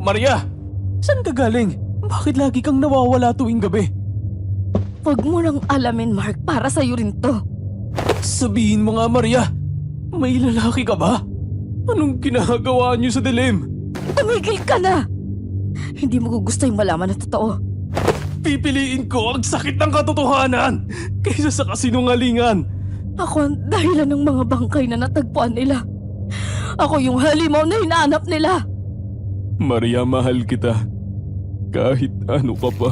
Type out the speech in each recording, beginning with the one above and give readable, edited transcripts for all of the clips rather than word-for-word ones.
Maria! Saan ka galing? Bakit lagi kang nawawala tuwing gabi? Huwag mo nang alamin, Mark. Para sa'yo rin to. Sabihin mo nga, Maria. May lalaki ka ba? Anong ginagawa niyo sa dilim? Tumigil ka na! Hindi mo gusto yung malaman na totoo. Pipiliin ko ang sakit ng katotohanan kaysa sa kasinungalingan. Ako ang dahilan ng mga bangkay na natagpuan nila. Ako yung halimaw na hinahanap nila. Maria, mahal kita. Kahit ano ka pa.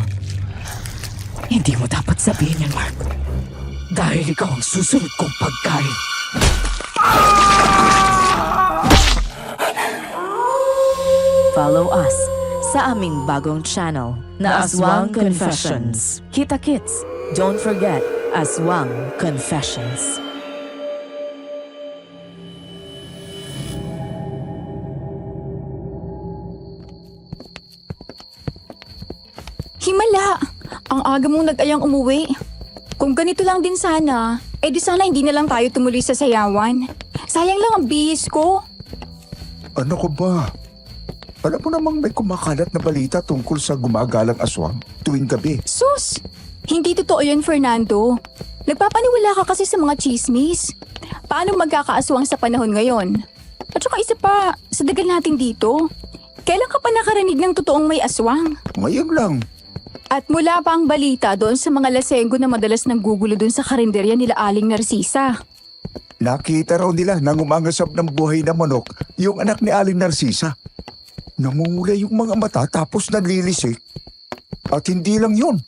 Hindi mo dapat sabihin yan, Mark. Dahil ikaw ang susunod kong pagkain. Follow us sa aming bagong channel na Aswang Confessions. Kita-kits, don't forget Aswang Confessions. Himala! Ang aga mong nag-ayang umuwi. Kung ganito lang din sana, di sana hindi na lang tayo tumuloy sa sayawan. Sayang lang ang bihis ko. Ano ko ba? Alam mo namang may kumakalat na balita tungkol sa gumagalang aswang tuwing gabi. Sus! Hindi totoo yun, Fernando. Nagpapaniwala ka kasi sa mga chismis. Paano magkakaaswang sa panahon ngayon? At saka isa pa, sa dagal natin dito, kailan ka pa nakarinig ng totoong may aswang? Ngayon lang. At mula pa ang balita doon sa mga lasenggo na madalas nanggugulo doon sa karinderya nila Aling Narcisa. Nakita raw nila nang umangasap ng buhay na manok yung anak ni Aling Narcisa. Namumula yung mga mata tapos naglilisik. At hindi lang yun.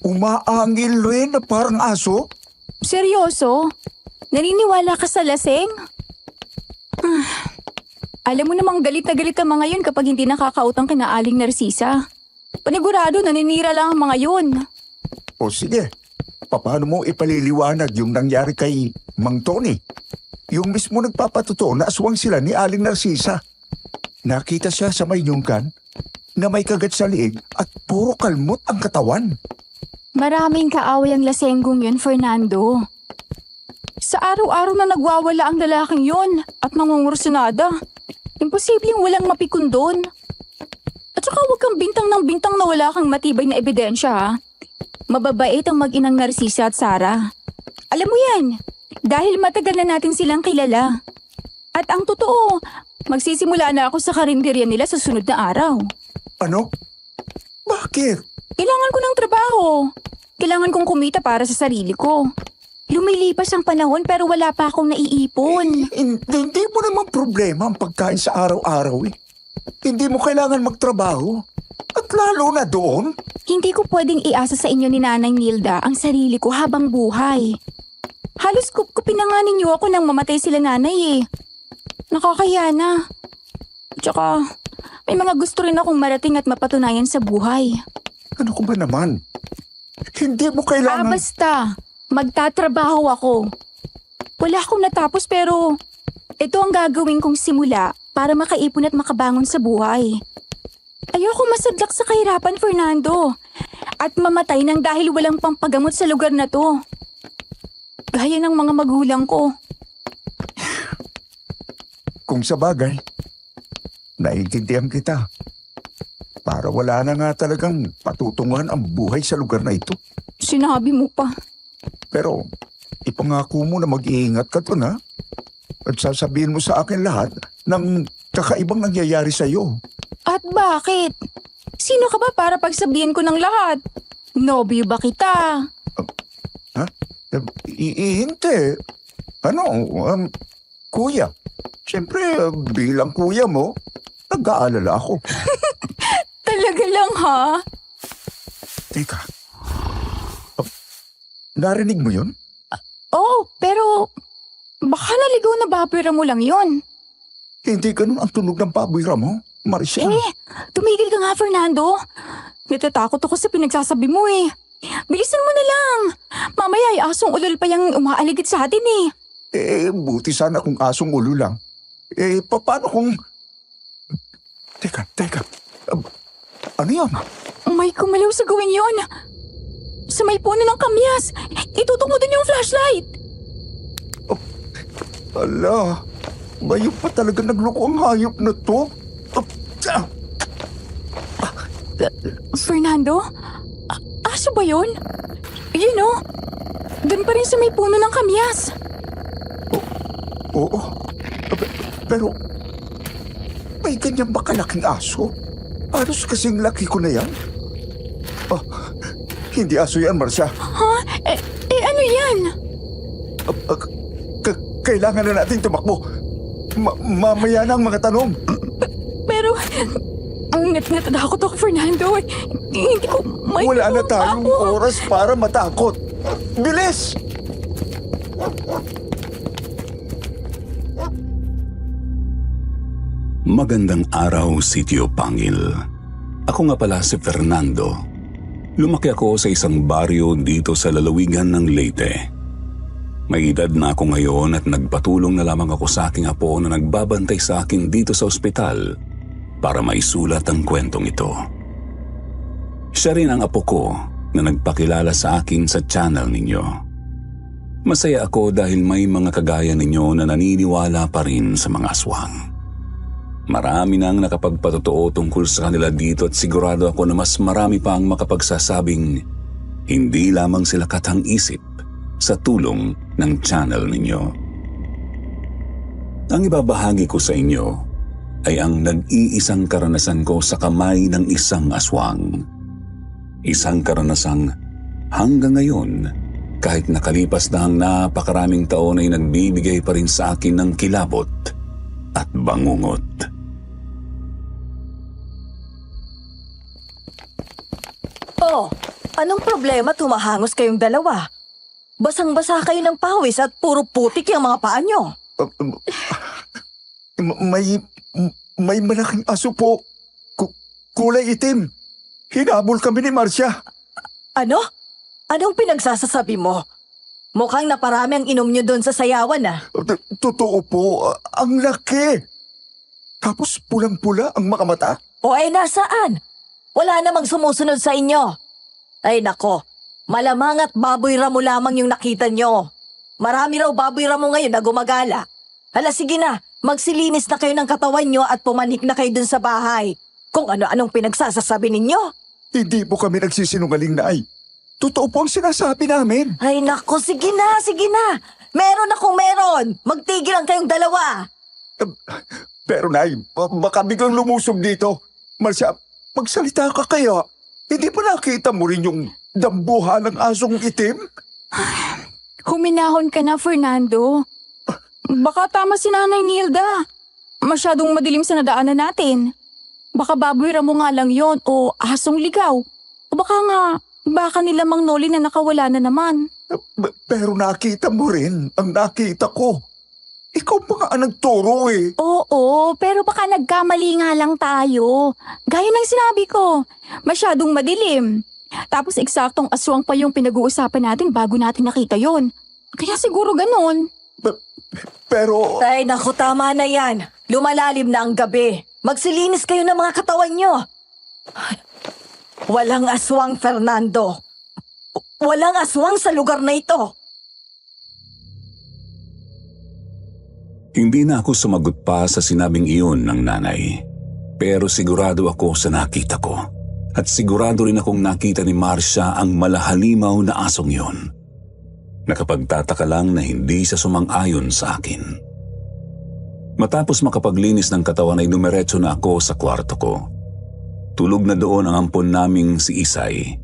Umaangil rin na parang aso. Seryoso? Naniniwala ka sa laseng? Alam mo namang galit na galit ang mga yun kapag hindi nakakautang kina Aling Narcisa. Panigurado naninira lang ang mga yun. O sige, paano mo ipaliliwanag yung nangyari kay Mang Tony? Yung mismo nagpapatotoo na aswang sila ni Aling Narcisa. Nakita siya sa may nyungkan na may kagat sa liig at puro kalmot ang katawan. Maraming kaaway ang lasenggong yun, Fernando. Sa araw-araw na nagwawala ang lalaking yun at nangungursunada, imposibleng walang mapikon doon. At saka huwag kang bintang ng bintang na wala kang matibay na ebidensya, ha? Mababait ang mag-inang Narcisa at Sara. Alam mo yan, dahil matagal na natin silang kilala. At ang totoo, magsisimula na ako sa karinderya nila sa sunod na araw. Ano? Bakit? Kailangan ko ng trabaho. Kailangan kong kumita para sa sarili ko. Lumilipas ang panahon pero wala pa akong naiipon. Hindi mo naman problema ang pagkain sa araw-araw eh. Hindi mo kailangan magtrabaho. At lalo na doon. Hindi ko pwedeng iasa sa inyo ni Nanay Nilda ang sarili ko habang buhay. Halos kupkupin na nga ninyo ako nang mamatay sila nanay eh. Nakakaya na. Tsaka, may mga gusto rin akong marating at mapatunayan sa buhay. Ano ko ba naman? Hindi mo kailangan... Basta. Magtatrabaho ako. Wala akong natapos pero ito ang gagawin kong simula para makaipon at makabangon sa buhay. Ayoko masadlak sa kahirapan, Fernando. At mamatay nang dahil walang pampagamot sa lugar na to. Gaya ng mga magulang ko. Kung sa bagay, naiintindihan kita. Para wala na nga talagang patutunguhan ang buhay sa lugar na ito. Sinabi mo pa. Pero ipangako mo na mag-iingat ka doon, ha? At sasabihin mo sa akin lahat ng kakaibang nangyayari sa iyo. At bakit? Sino ka ba para pagsabihin ko ng lahat? Nobyo ba kita? Ha? Hindi. Ano, kuya. Siyempre, bilang kuya mo, nag-aalala ako. Talaga lang ha? Teka. Narinig mo yun? Oh, pero baka naligaw na babera mo lang yon. Hindi ganun ang tunog ng paboyra mo, Maricel. Tumigil ka nga, Fernando. Natatakot ako sa pinagsasabi mo eh. Bilisan mo na lang. Mamaya ay asong ulol pa yung umaaligid sa atin eh. Buti sana kung asong ulo lang. Paano kung... Teka. Ano yan? May kumalaw sa gawin yon. Sa may puno ng kamyas. Itutok mo dun yung flashlight. Ala, bayo pa talaga nagloko ang hayop na to. Fernando? Aso ba yun? Yun o. Doon pa rin sa may puno ng kamyas. Oo. Pero, may ganyan ba kalaking aso? Halos kasing laki ko na yan. Ah, hindi aso yan, Marcia. Ha? Ano yan? Kailangan na natin tumakbo. Mamaya na ang mga tanong. Pero, ang natatakot ako, Fernando. Hindi ko Wala na tayong oras para matakot. Bilis! Magandang araw, Sitio Pangil. Ako nga pala si Fernando. Lumaki ako sa isang baryo dito sa lalawigan ng Leyte. May edad na ako ngayon at nagpatulong na lamang ako sa aking apo na nagbabantay sa akin dito sa ospital para maisulat ang kwentong ito. Siya rin ang apo ko na nagpakilala sa akin sa channel ninyo. Masaya ako dahil may mga kagaya ninyo na naniniwala pa rin sa mga aswang. Marami nang nakapagpatotoo tungkol sa kanila dito at sigurado ako na mas marami pa ang makapagsasabing hindi lamang sila katang-isip sa tulong ng channel ninyo. Ang ibabahagi ko sa inyo ay ang nag-iisang karanasan ko sa kamay ng isang aswang. Isang karanasang hanggang ngayon, kahit nakalipas na ang napakaraming taon ay nagbibigay pa rin sa akin ng kilabot at bangungot. Oh, anong problema tumahangos kayong dalawa? Basang-basa kayo ng pawis at puro putik yung mga paa nyo. May malaking aso po. Kulay itim. Hinabol kami ni Marcia. Ano? Anong pinagsasasabi mo? Mukhang naparami ang inom nyo doon sa sayawan ah. Totoo po. Ang laki. Tapos pulang-pula ang mga mata. O ay nasaan? Wala namang sumusunod sa inyo. Ay nako, malamang at baboy ramo lamang yung nakita nyo. Marami raw baboy ramo ngayon na gumagala. Hala sige na, magsilinis na kayo ng katawan nyo at pumanik na kayo dun sa bahay. Kung ano-anong pinagsasasabi ninyo. Hindi po kami nagsisinungaling, Nay. Totoo po ang sinasabi namin. Ay nako, sige na, sige na. Meron akong meron. Magtigil lang kayong dalawa. Pero Nay, baka biglang lumusog dito. Marcia, magsalita ka kaya. Hindi pa nakita mo rin yung dambuhan ng asong itim? Huminahon ka na, Fernando. Baka tama si Nanay Nilda. Masyadong madilim sa nadaanan natin. Baka baboy ramo nga lang yon o asong ligaw. O baka nila Mang Noli na nakawala na naman. Pero nakita mo rin ang nakita ko. Ikaw pa nga ang nagturo eh. Oo, pero baka nagkamali nga lang tayo. Gaya ng sinabi ko, masyadong madilim. Tapos eksaktong aswang pa yung pinag-uusapan natin bago natin nakita yon. Kaya siguro ganun. Pero... Ay nako, tama na yan. Lumalalim na ang gabi. Magsilinis kayo ng mga katawan nyo. Walang aswang, Fernando. Walang aswang sa lugar na ito. Hindi na ako sumagot pa sa sinabing iyon ng nanay. Pero sigurado ako sa nakita ko. At sigurado rin akong nakita ni Marcia ang malahalimaw na asong yun. Nakapagtataka lang na hindi siya sumang-ayon sa akin. Matapos makapaglinis ng katawan ay dumiretso na ako sa kwarto ko. Tulog na doon ang ampon naming si Isay.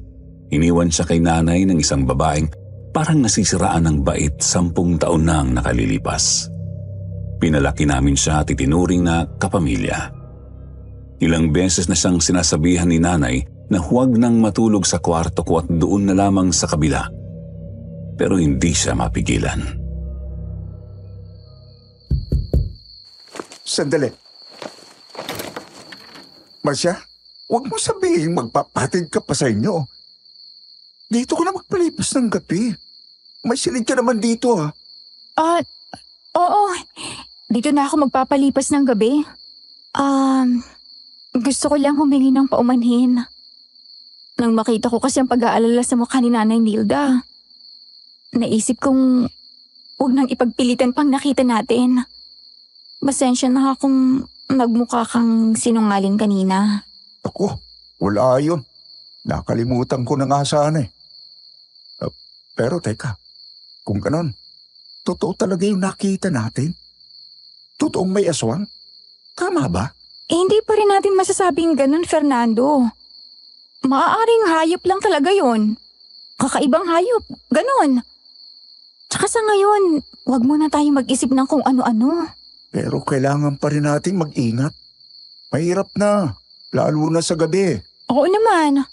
Iniwan siya kay nanay ng isang babaeng parang nasisiraan ng bait 10 taon nang nakalilipas. Pinalaki namin siya at itinuring na kapamilya. Ilang beses na siyang sinasabihan ni nanay na huwag nang matulog sa kwarto ko at doon na lamang sa kabila. Pero hindi siya mapigilan. Sandali. Marcia, huwag mo sabihin magpapatid ka pa sa inyo. Dito ko na magpalipas ng gabi. May silid ka naman dito ha. Oo. Dito na ako magpapalipas ng gabi. Gusto ko lang humingi ng paumanhin. Nang makita ko kasi ang pag-aalala sa mukha ni Nanay Nilda, naisip kong huwag nang ipagpilitan pang nakita natin. Pasensya na akong nagmukha kang sinungaling kanina. Ako, Wala yun. Nakalimutan ko na nga sana eh. Pero teka, kung ganon, totoo talaga yung nakita natin? Totoong may aswang? Tama ba? Hindi pa rin natin masasabing ganun, Fernando. Maaaring hayop lang talaga yon. Kakaibang hayop, ganun. Tsaka sa ngayon, wag muna tayo mag-isip ng kung ano-ano. Pero kailangan pa rin nating mag-ingat. Mahirap na, lalo na sa gabi. Oo naman.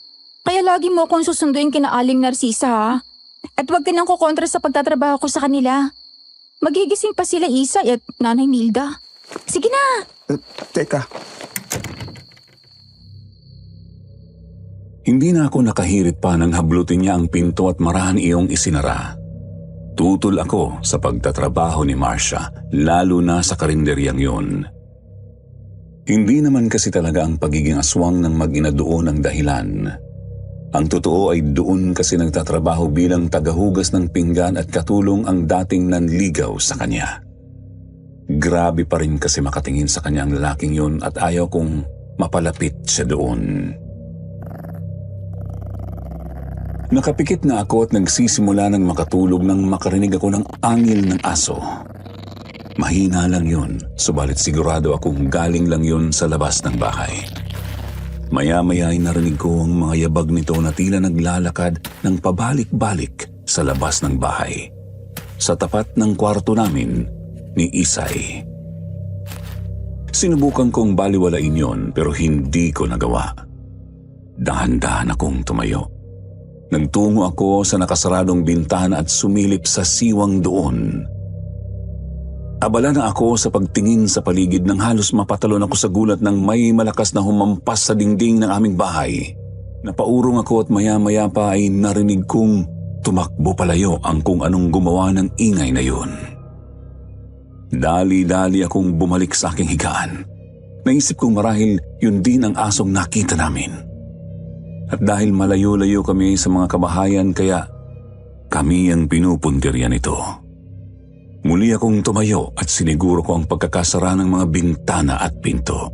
Kaya lagi mo akong susunduin kina Aling Narcisa, ha? At wag ka nang kukontra sa pagtatrabaho ko sa kanila. Magigising pa sila Isay at Nanay Nilda. Sige na! Teka, Hindi na ako nakahirit pa nang hablutin niya ang pinto at marahan iyong isinara. Tutol ako sa pagtatrabaho ni Marcia, lalo na sa karinderyang yun. Hindi naman kasi talaga ang pagiging aswang ng mag-ina doon ang dahilan. Ang totoo ay doon kasi nagtatrabaho bilang tagahugas ng pinggan at katulong ang dating nanligaw sa kanya. Grabe pa rin kasi makatingin sa kanya ang lalaking yun at ayaw kong mapalapit siya doon. Nakapikit na ako at nagsisimula ng makatulog nang makarinig ako ng angil ng aso. Mahina lang yun, subalit sigurado akong galing lang yun sa labas ng bahay. Maya-maya ay narinig ko ang mga yabag nito na tila naglalakad ng pabalik-balik sa labas ng bahay. Sa tapat ng kwarto namin ni Isay. Sinubukan kong baliwalain yon pero hindi ko nagawa. Dahan-dahan akong tumayo. Nagtungo ako sa nakasaradong bintana at sumilip sa siwang doon. Abala na ako sa pagtingin sa paligid nang halos mapatalon ako sa gulat nang may malakas na humampas sa dingding ng aming bahay. Napaurong ako at maya-maya pa ay narinig kong tumakbo palayo ang kung anong gumawa ng ingay na yun. Dali-dali akong bumalik sa aking higaan. Naisip kong marahil yun din ang asong nakita namin. At dahil malayo-layo kami sa mga kabahayan kaya kami ang pinupuntirya nito. Muli akong tumayo at siniguro ko ang pagkakasara ng mga bintana at pinto.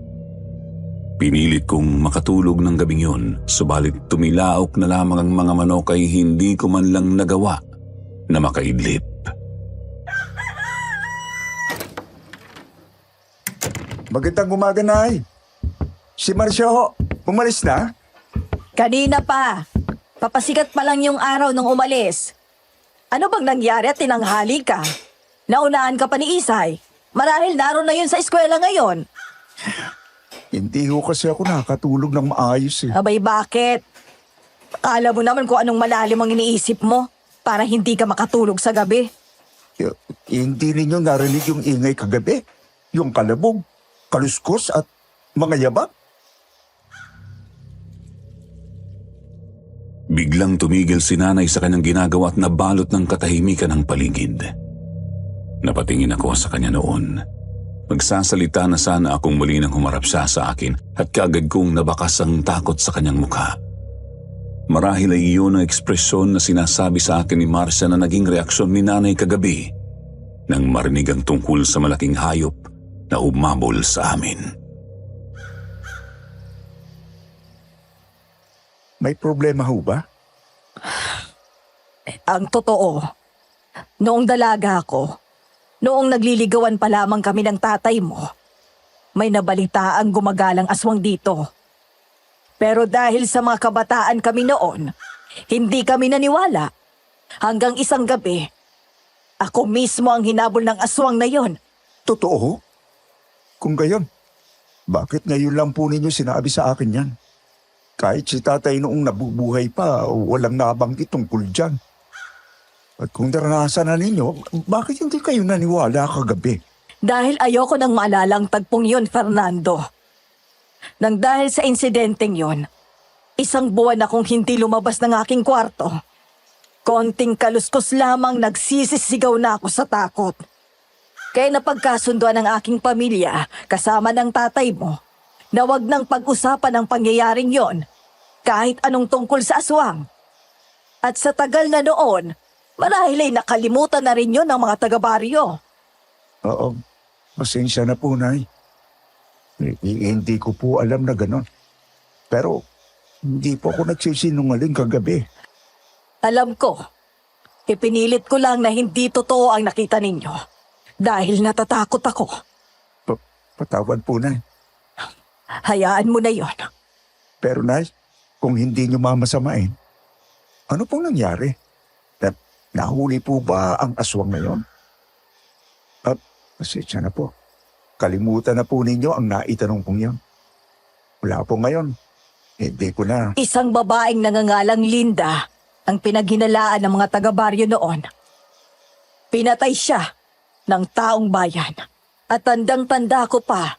Pinilit kong makatulog ng gabing yun, subalit tumilaok na lamang ang mga manok ay hindi ko man lang nagawa na makaidlip. magandang umaga, Nay. Si Marcia ho, umalis na? Kanina pa. Papasikat pa lang yung araw nung umalis. Ano bang nangyari at tinanghali ka? Naunahan ka pa ni Isay. Marahil naroon na yun sa eskwela ngayon. Hindi ho kasi ako nakatulog ng maayos eh. Abay, bakit? Akala mo naman kung anong malalim ang iniisip mo para hindi ka makatulog sa gabi. Hindi ninyo narinig yung ingay kagabi? Yung kalabog, kaluskos at mga yabag? Biglang tumigil si nanay sa kanyang ginagawa at nabalot ng katahimikan ng paligid. Napatingin ako sa kanya noon. Magsasalita na sana akong muli nang humarap siya sa akin at kaagad kong nabakas ang takot sa kanyang mukha. Marahil ay iyon ang ekspresyon na sinasabi sa akin ni Marcia na naging reaksyon ni nanay kagabi nang marinig ang tungkol sa malaking hayop na umabol sa amin. May problema ho ba? Ang totoo, noong dalaga ako, noong nagliligawan pa lamang kami ng tatay mo, may nabalita ang gumagalang aswang dito. Pero dahil sa mga kabataan kami noon, hindi kami naniwala. Hanggang isang gabi, ako mismo ang hinabol ng aswang na yon. Totoo ho? Kung gayon, bakit ngayon lang po ninyo sinabi sa akin yan? Kahit si tatay noong nabubuhay pa, walang nabanggit tungkol dyan. At kung naranasan na ninyo, bakit hindi kayo naniwala kagabi? Dahil ayoko nang maalala ang tagpong yon, Fernando. Nang dahil sa insidenteng yon, isang buwan akong hindi lumabas ng aking kwarto. Konting kaluskos lamang nagsisisigaw na ako sa takot. Kaya napagkasunduan ng aking pamilya kasama ng tatay mo na wag nang pag-usapan ang pangyayaring yon kahit anong tungkol sa aswang. At sa tagal na noon, marahil ay nakalimutan na rin yon ng mga taga-baryo. Oo, pasensya na po, Nay. Hindi ko po alam na gano'n. Pero Hindi po ako nagsisinungaling kagabi. Alam ko, ipinilit ko lang na hindi totoo ang nakita ninyo. Dahil natatakot ako. Patawad po, Nay. Hayaan mo na yon. Pero, Nay, kung hindi niyo mamasamain, ano pong nangyari? Nahuli po ba ang aswang na yon? Pasensya na po. Kalimutan na po ninyo ang naitanong pong yon. Wala po ngayon. Hindi ko na. Isang babaeng nangangalang Linda ang pinaghinalaan ng mga taga-baryo noon. Pinatay siya ng taong bayan. At tandang-tanda ko pa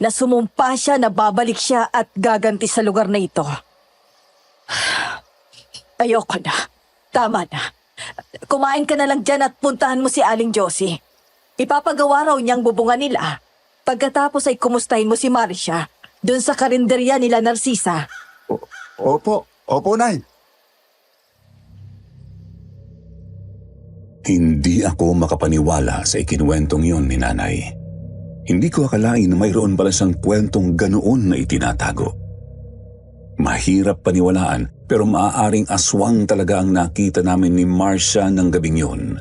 na sumumpa siya na babalik siya at gaganti sa lugar na ito. Ayoko na. Tama na. Kumain ka na lang dyan at puntahan mo si Aling Josie. Ipapagawa raw niyang bubungan nila. Pagkatapos ay kumustahin mo si Marcia doon sa karinderya nila Narcisa. Opo, Nay. Hindi ako makapaniwala sa ikinuwentong yon ni Nanay. Hindi ko akalain na mayroon pala siyang kwentong ganoon na itinatago. Mahirap paniwalaan pero maaaring aswang talaga ang nakita namin ni Marcia ng gabing yun.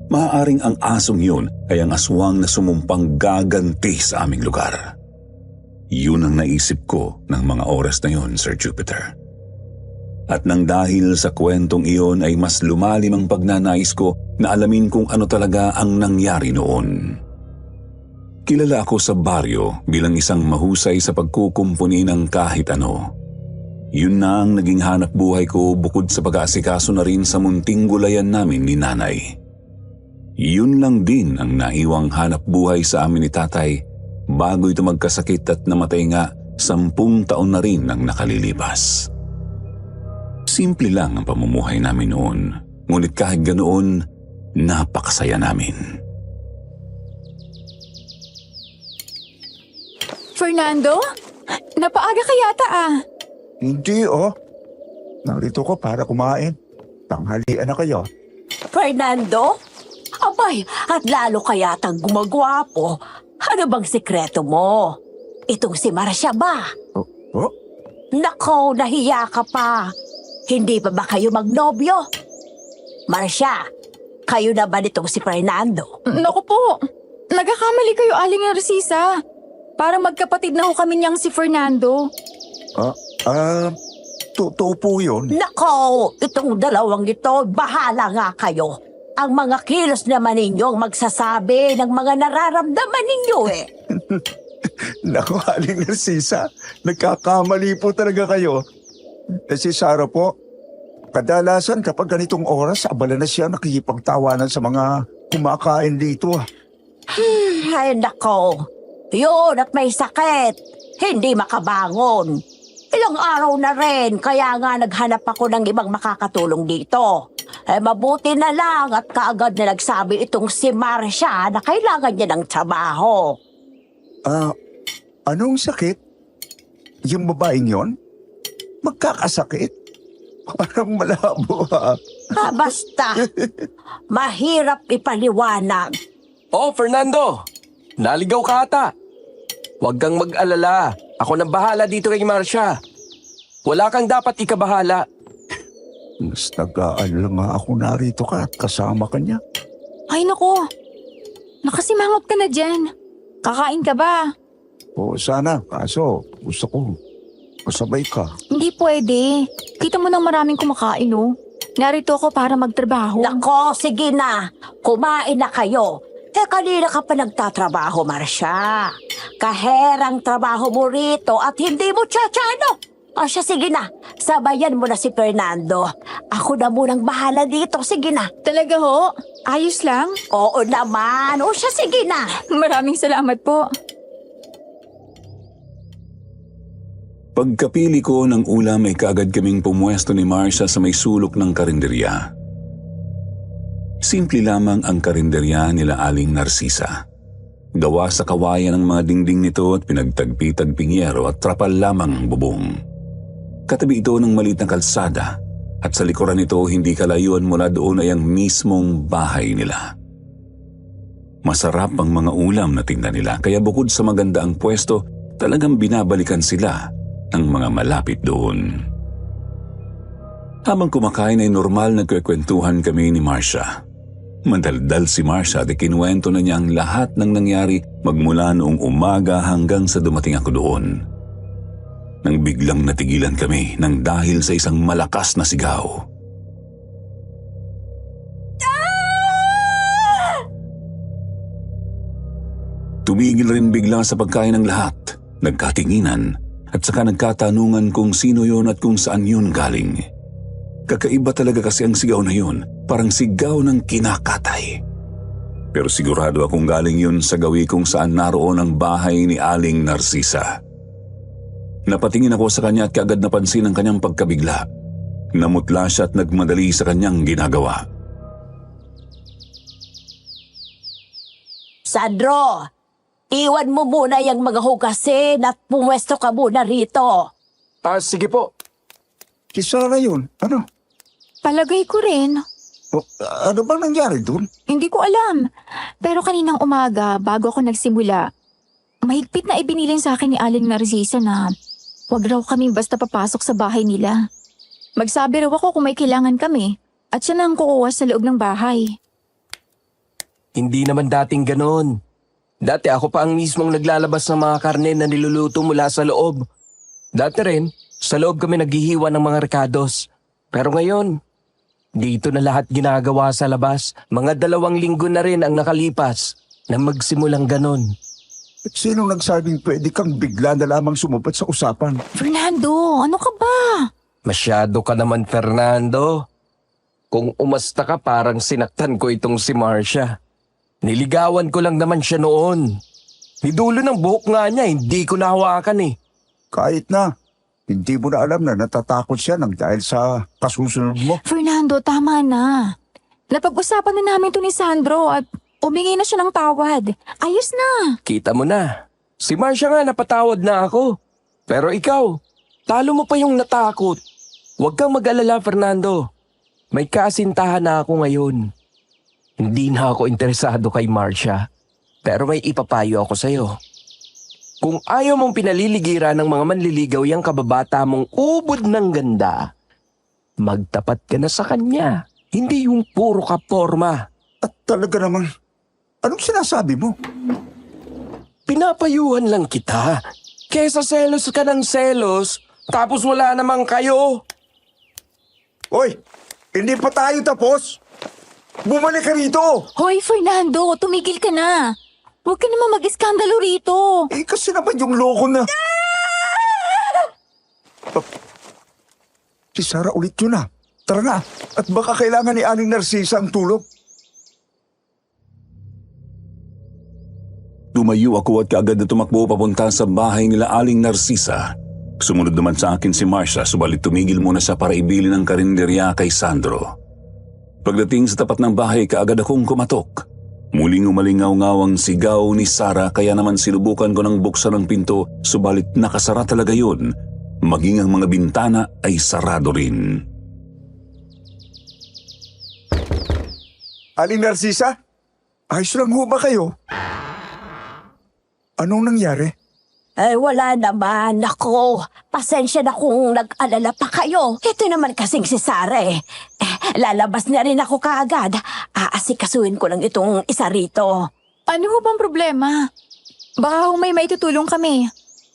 Maaaring ang asong yun ay ang aswang na sumumpang gaganti sa aming lugar. Yun ang naisip ko ng mga oras na yun, Sir Jupiter. At nang dahil sa kwentong iyon ay mas lumalim ang pagnanais ko na alamin kung ano talaga ang nangyari noon. Kilala ako sa baryo bilang isang mahusay sa pagkukumpuni ng kahit ano. Yun na ang naging hanap buhay ko bukod sa pag-aasikaso na rin sa munting gulayan namin ni Nanay. Yun lang din ang naiwang hanap buhay sa amin ni Tatay bago ito magkasakit at namatay nga 10 taon na rin ang nakalilipas. Simple lang ang pamumuhay namin noon, ngunit kahit ganoon, napakasaya namin. Fernando? Napaaga ka yata ah. Hindi, Narito ko para kumain. Tanghalian na kayo. Fernando? Abay, at lalo ka yatang gumagwapo. Ano bang sikreto mo? Itong si Marcia ba? Oh? Nako, nahiya ka pa. Hindi pa ba kayo magnobyo? Marcia, kayo na ba nitong si Fernando? Naku po, nagkakamali kayo, Aling Narcisa. Parang magkapatid na ho kami niyang si Fernando. Totoo po yun. Nako, itong dalawang ito, bahala nga kayo. Ang mga kilos naman ninyong magsasabi ng mga nararamdaman ninyo eh. Naku, Aling Narcisa, nagkakamali po talaga kayo. Si Sarah po, kadalasan kapag ganitong oras, abala na siya nakikipagtawanan sa mga kumakain dito. Ay nako, yun at may sakit. Hindi makabangon. Ilang araw na rin, kaya nga naghanap ako ng ibang makakatulong dito. Mabuti na lang at kaagad na nagsabi itong si Marcia na kailangan niya ng trabaho. Anong sakit? Yung babaeng yon? Magkakasakit? Parang malabo ha. Basta, mahirap ipaliwanag. Oh, Fernando! Naligaw ka ata. Huwag kang mag-alala. Ako nang bahala dito kay Marcia. Wala kang dapat ikabahala. Mas nag-aalala nga ako narito ka at kasama ka niya. Ay naku, nakasimangot ka na dyan. Kakain ka ba? Oo, sana. Kaso, gusto ko. Kasabay ka. Hindi pwede. Kita mo nang maraming kumakain oh. Narito ako para magtrabaho. Nako, sige na. Kumain na kayo. Kanina ka pa nagtatrabaho, Marcia. Kaherang trabaho mo rito at hindi mo tsatsano. O siya, sige na. Sabayan mo na si Fernando. Ako na munang bahala dito. Sige na. Talaga ho? Ayos lang? Oo naman. O siya, sige na. Maraming salamat po. Pagkapili ko ng ulam ay kaagad kaming pumwesto ni Marcia sa may sulok ng karinderya. Simple lamang ang karinderya nila Aling Narcisa. Gawa sa kawayan ng mga dingding nito at pinagtagpi-tagping yero at trapal lamang ang bubong. Katabi ito ng maliit na kalsada at sa likuran nito hindi kalayuan mula doon ay ang mismong bahay nila. Masarap ang mga ulam na tingnan nila kaya bukod sa maganda ang pwesto, talagang binabalikan sila ang mga malapit doon. Habang kumakain ay normal na nagkwekwentuhan kami ni Marcia. Madaldal si Marcia at kinuwento na niya ang lahat ng nangyari magmula noong umaga hanggang sa dumating ako doon. Nang biglang natigilan kami nang dahil sa isang malakas na sigaw. Tumigil rin bigla sa pagkain ng lahat. Nagkatinginan at saka nagkatanungan kung sino yon at kung saan yun galing. Kakaiba talaga kasi ang sigaw na yun, parang sigaw ng kinakatay. Pero sigurado akong galing yun sa gawi kung saan naroon ang bahay ni Aling Narcisa. Napatingin ako sa kanya at kaagad napansin ang kanyang pagkabigla. Namutla siya at nagmadali sa kanyang ginagawa. Sandro, iwan mo muna yung mga hugasin at pumwesto ka muna rito. Sige po. Si Sarah yun. Ano? Palagay ko rin. Ano bang nangyari doon? Hindi ko alam. Pero kaninang umaga, bago ako nagsimula, mahigpit na ibinilin sa akin ni Aling Narcisa na wag raw kaming basta papasok sa bahay nila. Magsabi raw ako kung may kailangan kami at siya na ang kukuha sa loob ng bahay. Hindi naman dating ganon. Dati ako pa ang mismong naglalabas ng mga karne na niluluto mula sa loob. Dati rin, sa loob kami naghihiwa ng mga rekados. Pero ngayon, dito na lahat ginagawa sa labas. Mga 2 linggo na rin ang nakalipas na magsimulang ganon. At sinong nagsabing pwede kang bigla na lamang sumupot sa usapan? Fernando, ano ka ba? Masyado ka naman, Fernando. Kung umasta ka, parang sinaktan ko itong si Marcia. Niligawan ko lang naman siya noon. Nidulo ng buhok nga niya, hindi ko nahawakan eh. Kahit na, hindi mo na alam na natatakot siya nang dahil sa kasusunod mo. Fernando, tama na. Napag-usapan na namin to ni Sandro at umingi na siya ng tawad. Ayos na. Kita mo na, si Marcia nga napatawad na ako. Pero ikaw, talo mo pa yung natakot. Huwag kang mag-alala, Fernando. May kasintahan na ako ngayon. Hindi na ako interesado kay Marcia. Pero may ipapayo ako sa'yo. Kung ayaw mong pinaliligiran ng mga manliligaw yung kababata mong ubod ng ganda, magtapat ka na sa kanya. Hindi yung puro ka porma. At talaga namang, anong sinasabi mo? Pinapayuhan lang kita. Kesa selos ka ng selos, tapos wala namang kayo. Hoy, hindi pa tayo tapos. Bumalik ka rito! Hoy, Fernando, tumigil ka na. Huwag ka naman mag-iskandalo rito. Kasi naman yung loko na... Si Sarah ulit yun na. Tara na, at baka kailangan ni Aling Narcisa ang tulog. Tumayo ako at kaagad na tumakbo papunta sa bahay nila Aling Narcisa. Sumunod naman sa akin si Marcia, subalit tumigil muna siya para ibili ng karinderya kay Sandro. Pagdating sa tapat ng bahay, kaagad akong kumatok. Muling umalingaw-ngaw ang sigaw ni Sarah, kaya naman sinubukan ko ng buksan ng pinto, subalit nakasara talaga yun. Maging ang mga bintana ay sarado rin. Aling Narcisa? Ayos lang ho ba kayo? Anong nangyari? Ay, wala naman. Ako, pasensya na kung nag-alala pa kayo. Ito naman kasing si Sarah eh. Lalabas na rin ako kaagad. Aasikasuhin ko lang itong isa rito. Ano ho bang problema? Baka may maitutulong kami.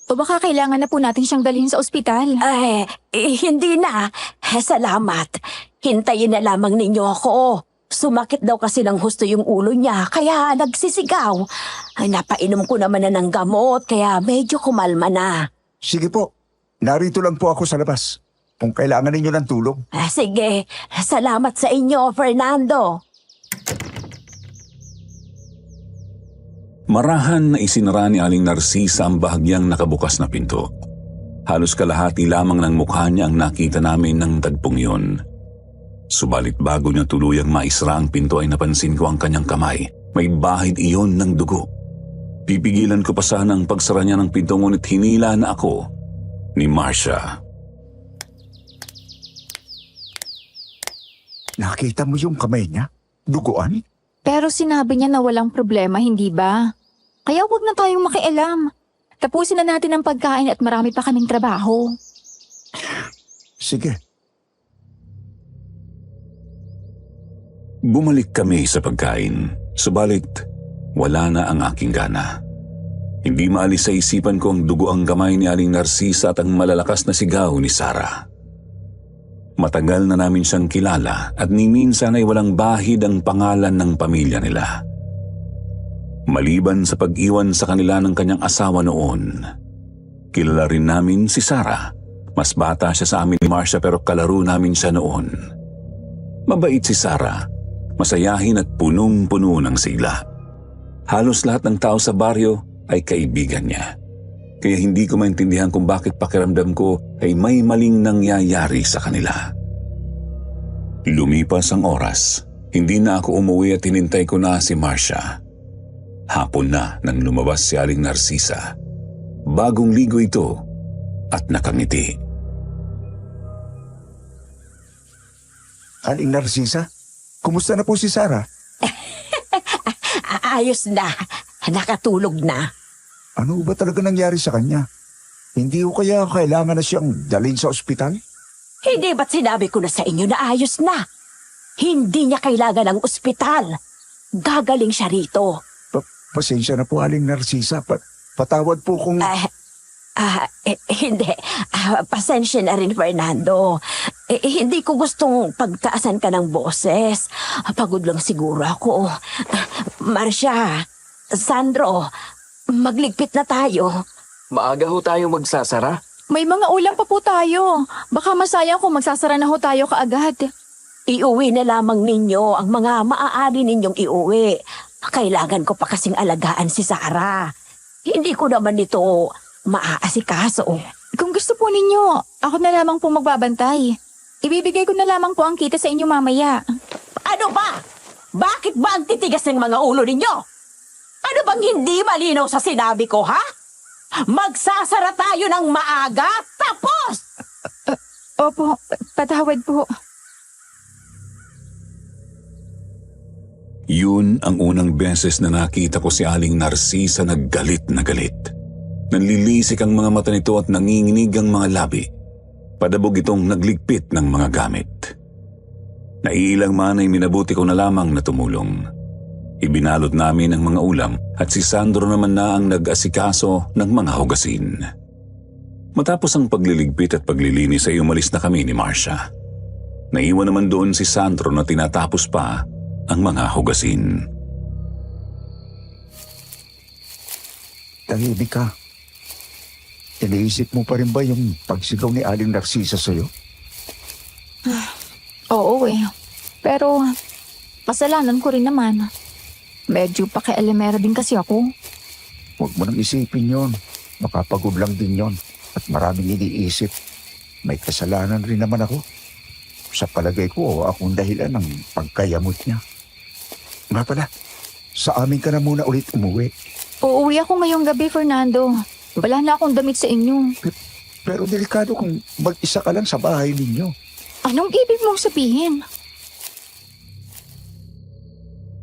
O baka kailangan na po natin siyang dalhin sa ospital. Ay, hindi na. Salamat. Hintayin na lamang ninyo ako. Sumakit daw kasi ng husto yung ulo niya, kaya nagsisigaw. Ay, napainom ko naman na ng gamot, kaya medyo kumalma na. Sige po, narito lang po ako sa labas. Kung kailangan ninyo ng tulong. Sige, salamat sa inyo, Fernando. Marahan na isinara ni Aling Narcisa ang bahagyang nakabukas na pinto. Halos kalahati lamang ng mukha niya ang nakita namin ng tagpong yun. Subalit bago niya tuluyang maisra ang pinto ay napansin ko ang kanyang kamay. May bahid iyon ng dugo. Pipigilan ko pa sana ang pagsara niya ng pinto, ngunit hinila na ako ni Marcia. Nakita mo yung kamay niya? Duguan? Pero sinabi niya na walang problema, hindi ba? Kaya huwag na tayong makialam. Tapusin na natin ang pagkain at marami pa kaming trabaho. Sige. Bumalik kami sa pagkain, subalit wala na ang aking gana. Hindi maalis sa isipan ko ang dugo ang kamay ni Aling Narcisa at ang malalakas na sigaw ni Sarah. Matagal na namin siyang kilala at ni minsan ay walang bahid ang pangalan ng pamilya nila. Maliban sa pag-iwan sa kanila ng kanyang asawa noon, kilala rin namin si Sarah. Mas bata siya sa amin ni Marcia pero kalaro namin siya noon. Mabait si Sarah, masayahin at punong-puno ng sigla. Halos lahat ng tao sa baryo ay kaibigan niya. Kaya hindi ko maintindihan kung bakit pakiramdam ko ay may maling nangyayari sa kanila. Lumipas ang oras, hindi na ako umuwi at hinintay ko na si Marcia. Hapon na nang lumabas si Aling Narcisa. Bagong ligo ito at nakangiti. Aling Narcisa, kumusta na po si Sarah? Ayos na. Nakatulog na. Ano ba talaga nangyari sa kanya? Hindi ko kaya kailangan na siyang dalhin sa ospital? Hindi ba't sinabi ko na sa inyo na ayos na? Hindi niya kailangan ng ospital. Gagaling siya rito. Pasensya na po, Aling Narcisa. Patawad po kung... Hindi. Pasensya na rin, Fernando. Hindi ko gustong pagtaasan ka ng boses. Pagod lang siguro ako. Marcia, Sandro, magligpit na tayo. Maaga ho tayo magsasara. May mga ulam pa po tayo. Baka masayang kung magsasara na ho tayo kaagad. Iuwi na lamang ninyo ang mga maaari ninyong iuwi. Kailangan ko pa kasing alagaan si Sarah. Hindi ko naman ito maaasikaso. Kung gusto po ninyo, ako na lamang po magbabantay. Ibibigay ko na lamang po ang kita sa inyo mamaya. Ano ba? Bakit ba ang titigas ng mga ulo ninyo? Ano bang hindi malinaw sa sinabi ko, ha? Magsasara tayo ng maaga, tapos! Opo, patawad po. Yun ang unang beses na nakita ko si Aling Narcisa na galit na galit. Nanlilisik ang mga mata nito at nanginginig ang mga labi. Padabog itong nagligpit ng mga gamit. Naiilang man ay minabuti ko na lamang na tumulong. Ibinalot namin ang mga ulam at si Sandro naman na ang nag-asikaso ng mga hugasin. Matapos ang pagliligpit at paglilinis ay umalis na kami ni Marcia. Naiwan naman doon si Sandro na tinatapos pa ang mga hugasin. Tahimik ka. Iniisip mo pa rin ba yung pagsigaw ni Aling Narcisa sa'yo? Oo eh. Pero, kasalanan ko rin naman. Medyo pakialamera din kasi ako. Huwag mo nang isipin yon. Makapagod lang din yon. At maraming iniisip. May kasalanan rin naman ako. Sa palagay ko, akong dahilan ng pagkayamot niya. Nga pala, sa amin ka na muna ulit umuwi. Uuwi ako ngayong gabi, Fernando. Wala na akong damit sa inyo. Pero delikado kung mag-isa ka lang sa bahay ninyo. Anong ibig mong sabihin?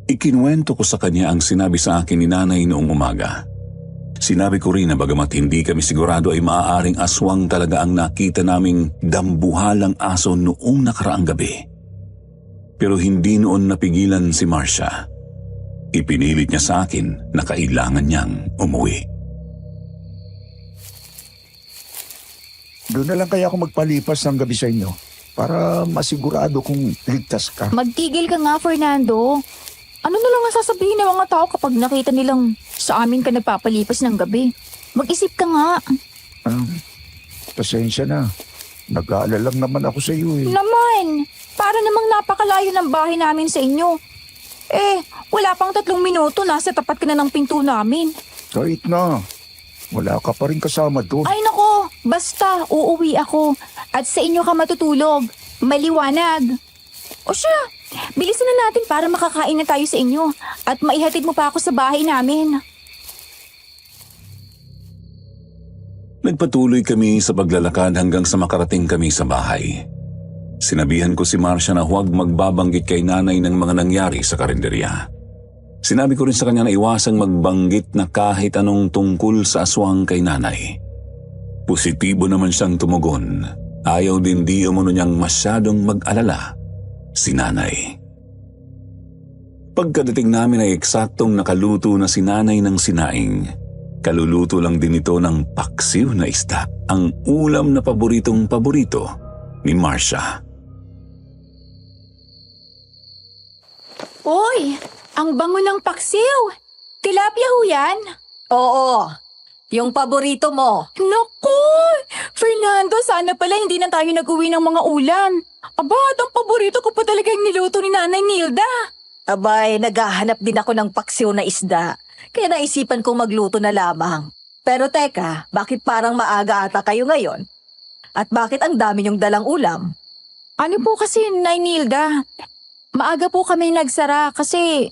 Ikinuwento ko sa kanya ang sinabi sa akin ni nanay noong umaga. Sinabi ko rin na bagamat hindi kami sigurado ay maaaring aswang talaga ang nakita naming dambuhalang aso noong nakaraang gabi. Pero hindi noon napigilan si Marcia. Ipinilit niya sa akin na kailangan niyang umuwi. Doon na lang kaya ako magpalipas ng gabi sa inyo para masigurado kung ligtas ka. Magtigil ka nga, Fernando. Ano na lang ang sasabihin ng mga tao kapag nakita nilang sa amin ka nagpapalipas ng gabi? Mag-isip ka nga. Pasensya na. Nag-aalala lang naman ako sa iyo eh. Naman, para namang napakalayo ng bahay namin sa inyo. Wala pang 3 minuto, nasa tapat ka na ng pinto namin. Kahit na. Wala ka pa rin kasama doon. Ay nako, basta uuwi ako at sa inyo ka matutulog. Maliwanag. O siya, bilisan na natin para makakain na tayo sa inyo at maihatid mo pa ako sa bahay namin. Nagpatuloy kami sa paglalakad hanggang sa makarating kami sa bahay. Sinabihan ko si Marcia na huwag magbabanggit kay nanay ng mga nangyari sa karinderya. Sinabi ko rin sa kanya na iwasang magbanggit na kahit anong tungkol sa aswang kay nanay. Positibo naman siyang tumugon. Ayaw din di umano niyang masyadong mag-alala si nanay. Pagkadating namin ay eksaktong nakaluto na si nanay ng sinaing. Kaluluto lang din ito ng paksiw na isda, ang ulam na paboritong-paborito ni Marcia. Uy, ang bango ng paksiw. Tilapia ho yan? Oo, yung paborito mo. Naku! Fernando, sana pala hindi na tayo nag-uwi ng mga ulam. Aba, at ang paborito ko pa talaga yung niluto ni Nanay Nilda. Abay, naghahanap din ako ng paksiw na isda. Kaya naisipan kong magluto na lamang. Pero teka, bakit parang maaga ata kayo ngayon? At bakit ang dami niyong dalang ulam? Ano po kasi, Nay Nilda? Maaga po kami nagsara kasi...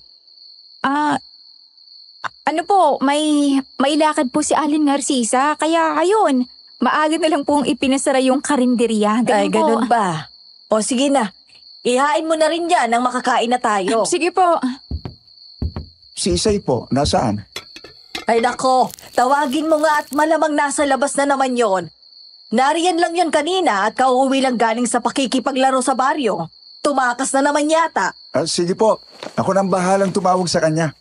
ano po, may lakad po si Aling Narcisa. Kaya ayun, maaga na lang pong ipinasara yung karinderya. Ay, ganun ba? O sige na, ihain mo na rin yan nang makakain na tayo. Sige po. Si Isay po, nasaan? Ay nako, tawagin mo nga at malamang nasa labas na naman yon. Nariyan lang yon kanina at kauuwi lang galing sa pakikipaglaro sa baryo. Tumakas na naman yata. Sige po, ako nang bahalang tumawag sa kanya.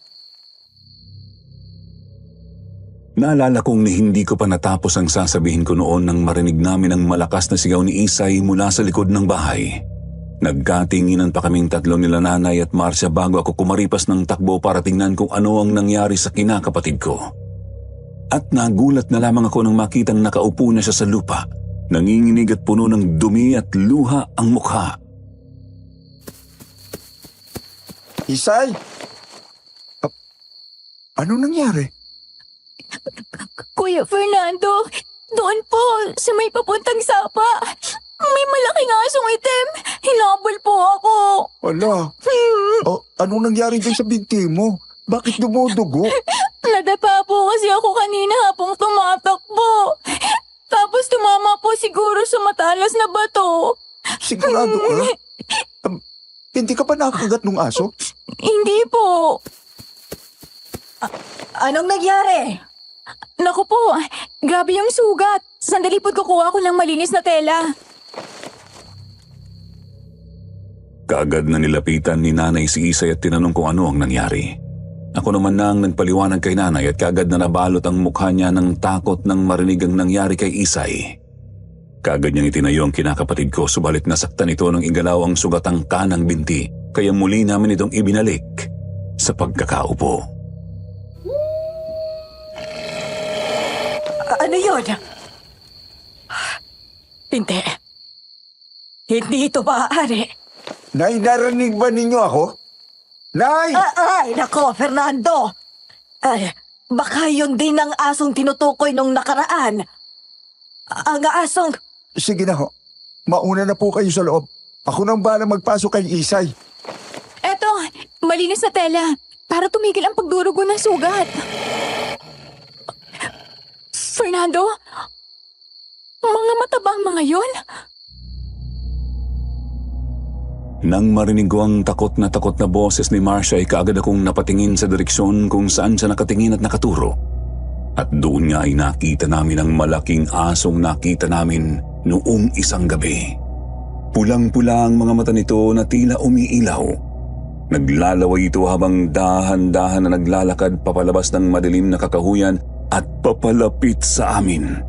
Naalala kong hindi ko pa natapos ang sasabihin ko noon nang marinig namin ang malakas na sigaw ni Isay mula sa likod ng bahay. Nagkatinginan pa kaming tatlo nila nanay at Marcia bago ako kumaripas ng takbo para tingnan kung ano ang nangyari sa kinakapatid ko. At nagulat na lamang ako nang makitang nakaupo na siya sa lupa, nanginginig at puno ng dumi at luha ang mukha. Isay! Ano nangyari? Kuya Fernando, doon po, sa may papuntang sapa. May malaking asong itim. Hinabol po ako. Wala. Anong nangyari dyan sa binti mo? Bakit dumudugo? Nadapa po kasi ako kanina habang tumatakbo. Tapos tumama po siguro sa matalas na bato. Sigurado ka? Hindi ka pa nakagat ng aso? Hindi po. Anong nangyari? Naku po, grabe yung sugat. Sandali po't kukuha ko ng malinis na tela. Kaagad na nilapitan ni nanay si Isay at tinanong kung ano ang nangyari. Ako naman na ang nagpaliwanag kay nanay at kaagad na nabalot ang mukha niya ng takot nang marinig ang nangyari kay Isay. Kaagad niyang itinayo ang kinakapatid ko subalit nasaktan ito nang igalaw ang sugatang kanang binti kaya muli namin itong ibinalik sa pagkakaupo. Ano yun? Hindi. Hindi ito maaari. Nay, narinig ba ninyo ako? Nay! Ay, nako, Fernando. Ay, baka yun din ang asong tinutukoy nung nakaraan. Ang asong... Sige na ho. Mauna na po kayo sa loob. Ako nang bala magpasok kay Isay. Eto, malinis na tela. Para tumigil ang pagdurugo ng sugat. Fernando? Mga matabang mga yun? Nang marinig ko ang takot na boses ni Marcia ay kaagad akong napatingin sa direksyon kung saan siya nakatingin at nakaturo. At doon nga ay nakita namin ang malaking asong nakita namin noong isang gabi. Pulang-pula ang mga mata nito na tila umiilaw. Naglalaway ito habang dahan-dahan na naglalakad papalabas ng madilim na kakahuyan at papalapit sa amin.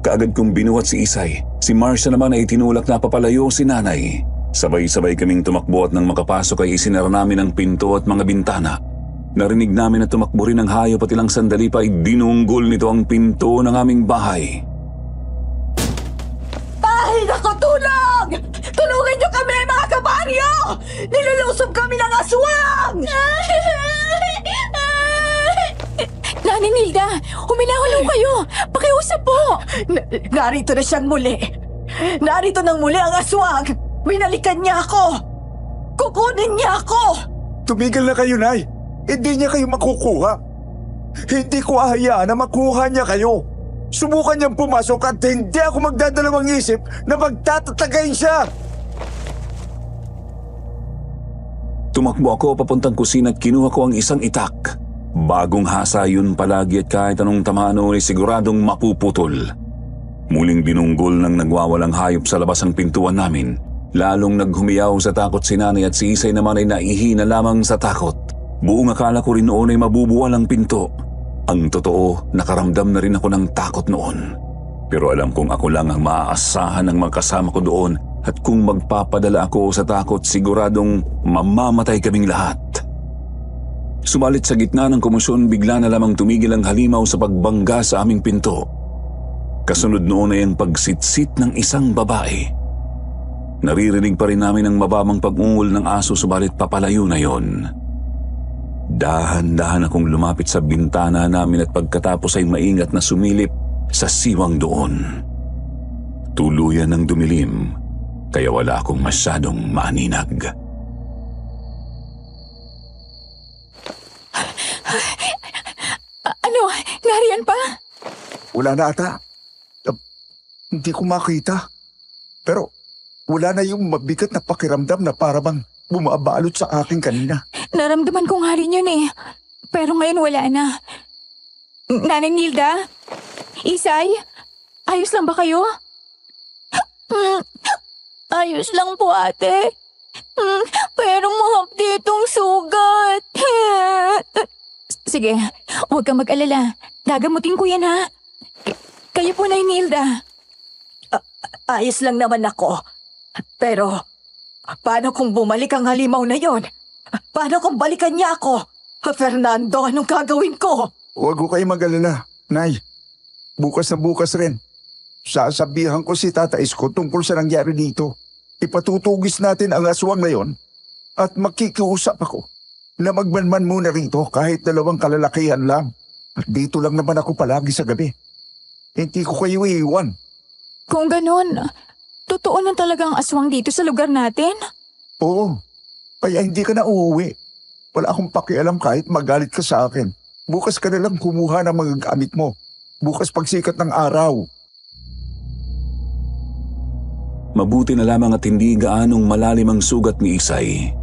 Kaagad kong binuhat si Isay. Si Marcia naman ay tinulak na papalayo si nanay. Sabay-sabay kaming tumakbo at nang makapasok ay isinara namin ang pinto at mga bintana. Narinig namin na tumakbo rin ang hayop at ilang sandali pa ay dinunggol nito ang pinto ng aming bahay. Ay, nako, tulong! Tulungan niyo kami, mga kabaryo! Nilulusob kami ng aswang! Nanay Nilda, huminahon kayo. Pakiusap po. Narito na siyang muli. Narito nang muli ang aswang. Binalikan niya ako. Kukunin niya ako. Tumigil na kayo, Nay. Hindi niya kayo makukuha. Hindi ko ahayaan na makuha niya kayo. Subukan niyang pumasok at hindi ako magdadalawang isip na magtatatagayin siya. Tumakbo ako papuntang kusina at kinuha ko ang isang itak. Bagong hasa yun palagi at kahit anong tamaan noon ay siguradong mapuputol. Muling binunggol ng nagwawalang hayop sa labas ang pintuan namin. Lalong naghumiyaw sa takot si nanay at si Isay naman ay naihina lamang sa takot. Buong akala ko rin noon ay mabubuwal ang pinto. Ang totoo, nakaramdam na rin ako ng takot noon. Pero alam kong ako lang ang maaasahan ng magkasama ko doon at kung magpapadala ako sa takot, siguradong mamamatay kaming lahat. Sumalit sa gitna ng komosyon, bigla na lamang tumigil ang halimaw sa pagbangga sa aming pinto. Kasunod noon ay ang pagsitsit ng isang babae. Naririnig pa rin namin ang mababang pag-ungol ng aso, subalit papalayo na yon. Dahan-dahan akong lumapit sa bintana namin at pagkatapos ay maingat na sumilip sa siwang doon. Tuluyan ng dumilim, kaya wala akong masyadong maaninag. Ano? Nariyan pa? Wala na ata. Hindi ko makita. Pero wala na yung mabigat na pakiramdam na para bang bumabalot sa akin kanina. Naramdaman ko nga rin yun eh. Pero ngayon wala na. Nanay Nilda? Isay? Ayos lang ba kayo? Ayos lang po, ate. Pero mahapdi itong sugat. Sige, huwag kang mag-alala. Gagamutin ko yan ha. Kayo po, Nay Nilda. Ayos lang naman ako. Pero, paano kung bumalik ang halimaw na yon? Paano kung balikan niya ako? Fernando, anong gagawin ko? Huwag ko kayo mag-alala, Nay. Bukas na bukas rin. Sasabihan ko si Tata Isko tungkol sa nangyari dito. Ipatutugis natin ang aswang na yon at makikiusap ako na magmanman muna rito kahit 2 kalalakihan lang. At dito lang naman ako palagi sa gabi. Hindi ko kayo iiwan. Kung ganun, totoo na talagang aswang dito sa lugar natin? Oo, kaya hindi ka na uuwi. Wala akong pakialam kahit magalit ka sa akin. Bukas ka na lang kumuha ng mga gamit mo. Bukas pagsikat ng araw. Mabuti na lamang at hindi gaanong malalim ang sugat ni Isay.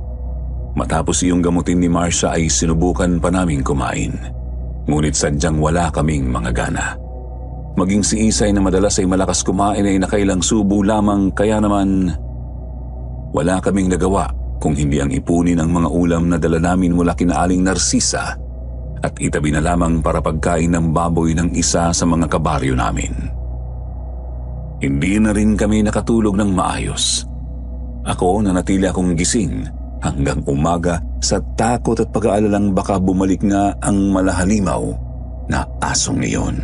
Matapos iyong gamutin ni Marcia ay sinubukan pa naming kumain. Ngunit sadyang wala kaming mga gana. Maging si Isay na madalas ay malakas kumain ay nakailang subo lamang, kaya naman wala kaming nagawa kung hindi ang ipunin ang mga ulam na dala namin mula kina Aling Narcisa at itabi na lamang para pagkain ng baboy ng isa sa mga kabaryo namin. Hindi na rin kami nakatulog ng maayos. Ako nanatili akong gising hanggang umaga sa takot at pag-aalalang baka bumalik nga ang malahalimaw na asong iyon.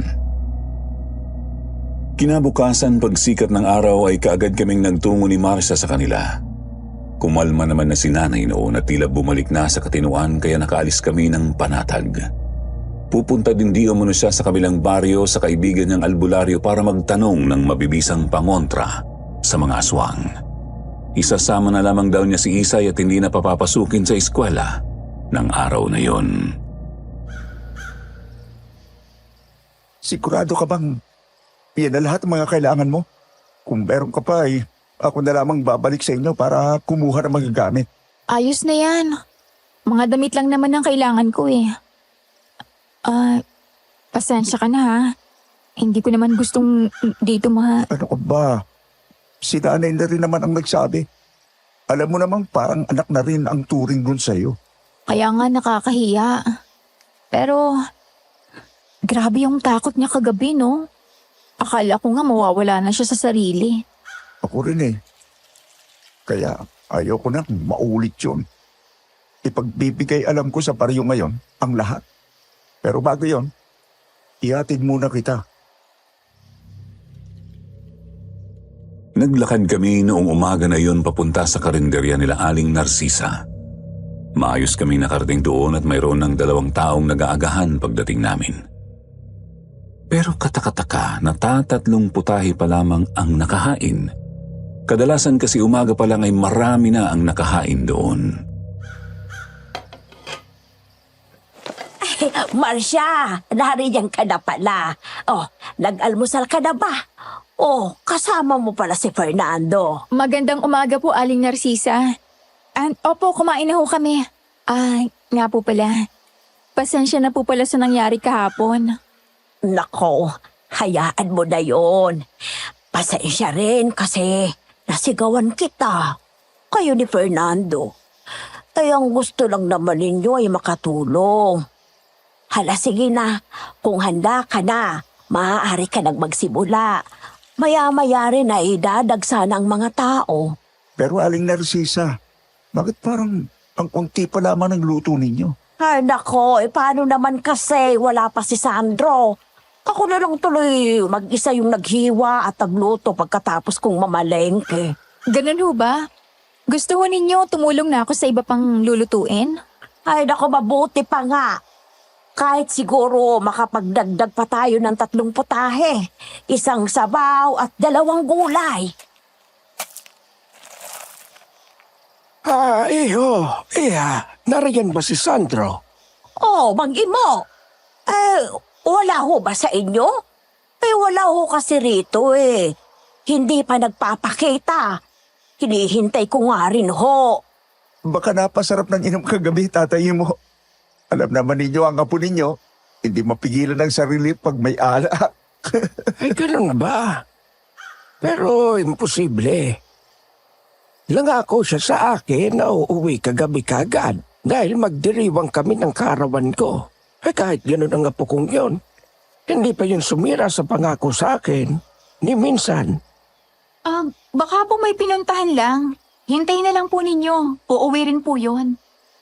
Kinabukasan, pagsikat ng araw ay kaagad kaming nagtungo ni Marcia sa kanila. Kumalma naman na si nanay noon at tila bumalik na sa katinuan, kaya nakaalis kami ng panatag. Pupunta din di umano siya sa kabilang baryo sa kaibigan niyang albularyo para magtanong ng mabibisang pangontra sa mga aswang. Isasama na lamang daw niya si Isay at hindi na papapasukin sa eskwela ng araw na yon. Sigurado ka bang yan na lahat ng mga kailangan mo? Kung meron ka pa ay ako na lamang babalik sa inyo para kumuha ng mga gamit. Ayos na yan. Mga damit lang naman ang kailangan ko eh. Pasensya ka na ha. Hindi ko naman gustong dito Ano ka ba? Si nanay na rin naman ang nagsabi. Alam mo namang parang anak na rin ang turing dun sa'yo. Kaya nga nakakahiya. Pero, grabe yung takot niya kagabi, no? Akala ko nga mawawala na siya sa sarili. Ako rin eh. Kaya ayaw ko na maulit yun. Ipagbibigay alam ko sa baryo ngayon ang lahat. Pero bago yon, ihatid muna kita. Naglakad kami noong umaga na yon papunta sa karinderya nila Aling Narcisa. Maayos kami nakarating doon at mayroon ng 2 taong nag-aagahan pagdating namin. Pero katakataka, natatatlong putahe pa lamang ang nakahain. Kadalasan kasi umaga pa lang ay marami na ang nakahain doon. Marcia, nariyan ka na pala. Oh, nag-almusal ka na ba? Oh, kasama mo pala si Fernando. Magandang umaga po, Aling Narcisa. Opo, kumain na ho kami. Nga po pala. Pasensya na po pala sa nangyari kahapon. Nako, hayaan mo na yon. Pasensya rin kasi nasigawan kita. Kayo ni Fernando. Ang gusto lang naman ninyo ay makatulong. Hala, sige na. Kung handa ka na, maaari ka nang magsimula. Maya-maya rin na idadagsa ng mga tao. Pero Aling Narcisa, bakit parang ang unti pa lamang ng luto ninyo? Ay, nako, paano naman kasi wala pa si Sandro? Ako na lang tuloy mag-isa yung naghiwa at nagluto pagkatapos kong mamalengke. Ganun ho ba? Gusto ho ninyo tumulong na ako sa iba pang lulutuin? Ay, nako, mabuti pa nga. Kahit siguro makapagdagdag pa tayo ng 3 putahe, 1 sabaw at 2 gulay. Nariyan ba si Sandro? Oh, Mang-imo. Wala ho ba sa inyo? Wala ho kasi rito eh. Hindi pa nagpapakita. Hinihintay ko nga rin ho. Baka napasarap ng inom kagabi, tatay mo. Alam naman ninyo ang apo ninyo, hindi mapigilan ng sarili pag may alak. Ay, ganun ba? Pero imposible. Langako siya sa akin na uuwi kagabi kagad dahil magdiriwang kami ng karawan ko. Kahit ganun ang apo kong yun, hindi pa yun sumira sa pangako sa akin, ni minsan. Baka po may pinuntahan lang. Hintayin na lang po ninyo. Uuwi rin po yun.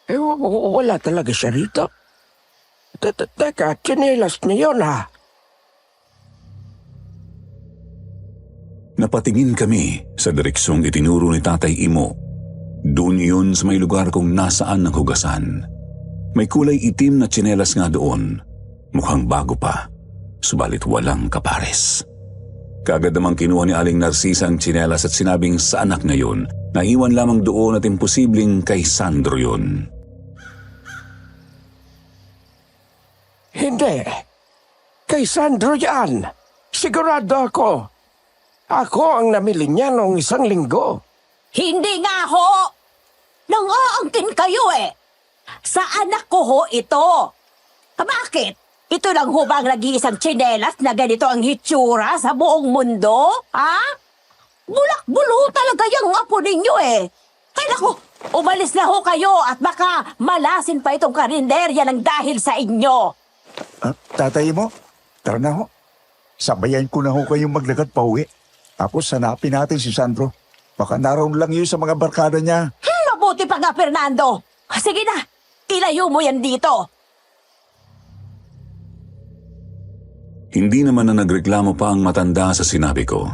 Wala talaga siya rito. Teka, tsinelas niya yun ha. Napatingin kami sa direksyong itinuro ni Tatay Imo. Doon yun sa may lugar kung nasaan ang hugasan. May kulay itim na tsinelas nga doon. Mukhang bago pa, subalit walang kapares. Kaagad namang kinuha ni Aling Narcisa ang tsinelas at sinabing sa anak na yun, naiwan lamang doon at imposibleng kay Sandro yun. Hindi. Kay Sandro yan. Sigurado ako. Ako ang namili niya noong 1 linggo. Hindi nga ho! Nang-aangkin kayo eh! Sa anak ko ho ito! Bakit? Ito lang ho ba ang nag-iisang tsinelas na ganito ang hitsura sa buong mundo? Ha? Bulak-bulo talaga yung apo ninyo eh! Kaya ko, umalis na ho kayo at baka malasin pa itong karinderya ng dahil sa inyo! Tatay mo, tara na ho. Sabayan ko na ho kayong maglakad pa uwi. Tapos hanapin natin si Sandro. Baka naroon lang yun sa mga barkada niya. Mabuti pa nga, Fernando. Sige na, ilayo mo yan dito. Hindi naman na nagreklamo pa ang matanda sa sinabi ko.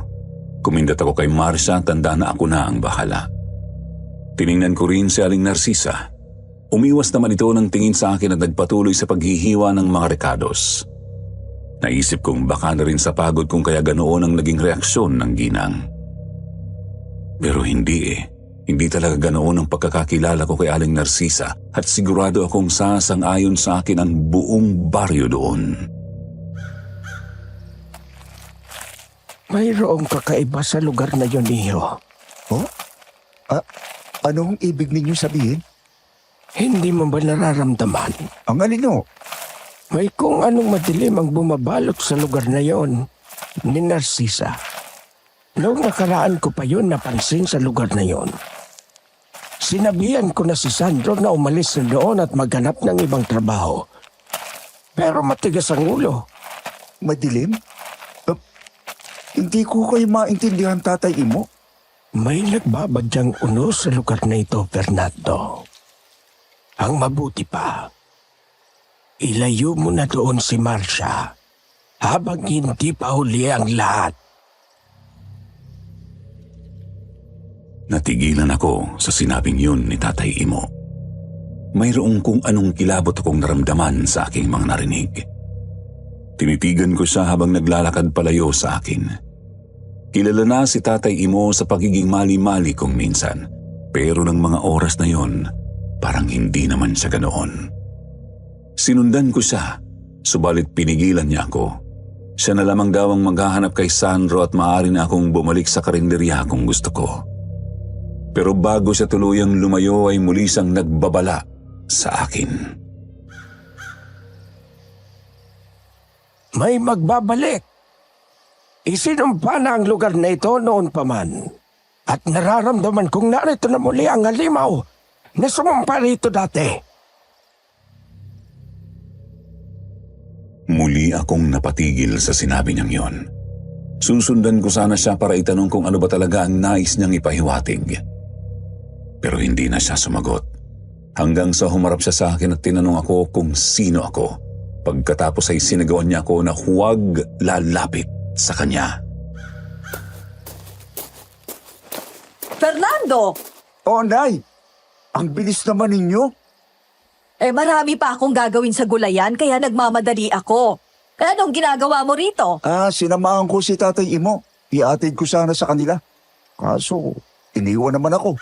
Kumindat ako kay Marcia, tanda na ako na ang bahala. Tiningnan ko rin si Aling Narcisa. Umiwas naman ito ng tingin sa akin at nagpatuloy sa paghihiwa ng mga rekados. Naisip kong baka na rin sa pagod kung kaya ganoon ang naging reaksyon ng ginang. Pero hindi eh. Hindi talaga ganoon ang pagkakakilala ko kay Aling Narcisa at sigurado akong sasang-ayon sa akin ang buong baryo doon. Mayroong kakaiba sa lugar na yun, Iho. Oh? Anong ibig ninyo sabihin? Hindi mo ba nararamdaman? Ang alino? May kung anong madilim ang bumabalot sa lugar na yon ni Narcisa. Noong nakaraan ko pa yun napansin sa lugar na yon. Sinabihan ko na si Sandro na umalis na doon at maghanap ng ibang trabaho. Pero matigas ang ulo. Madilim? Hindi ko kayo maintindihan, Tatay Imo. May nagbabadyang unos sa lugar na ito, Fernando. Ang mabuti pa, ilayo mo na doon si Marcia habang hindi pa huli ang lahat. Natigilan ako sa sinabing yun ni Tatay Imo. Mayroong kung anong kilabot akong naramdaman sa aking mga narinig. Tinitigan ko siya habang naglalakad palayo sa akin. Kilala na si Tatay Imo sa pagiging mali-mali kong minsan, pero ng mga oras na yon, parang hindi naman siya ganoon. Sinundan ko siya, subalit pinigilan niya ako. Siya na lamang daw ang maghahanap kay Sandro at maaari na akong bumalik sa karinderya kung gusto ko. Pero bago siya tuluyang lumayo ay muli siyang nagbabala sa akin. May magbabalik. Isinumpa na ang lugar na ito noon pa man. At nararamdaman kong narito na muli ang halimaw na sumampa rito dati. Muli akong napatigil sa sinabi niyang yon. Susundan ko sana siya para itanong kung ano ba talaga ang nais niyang ipahiwatig. Pero hindi na siya sumagot. Hanggang sa humarap siya sa akin at tinanong ako kung sino ako. Pagkatapos ay sinagawan niya ako na huwag lalapit sa kanya. Fernando! Oh, Nay! Ang bilis naman ninyo. Marami pa akong gagawin sa gulayan kaya nagmamadali ako. Anong ginagawa mo rito? Sinamahan ko si Tatay Imo. Iatid ko sana sa kanila. Kaso, iniwan naman ako.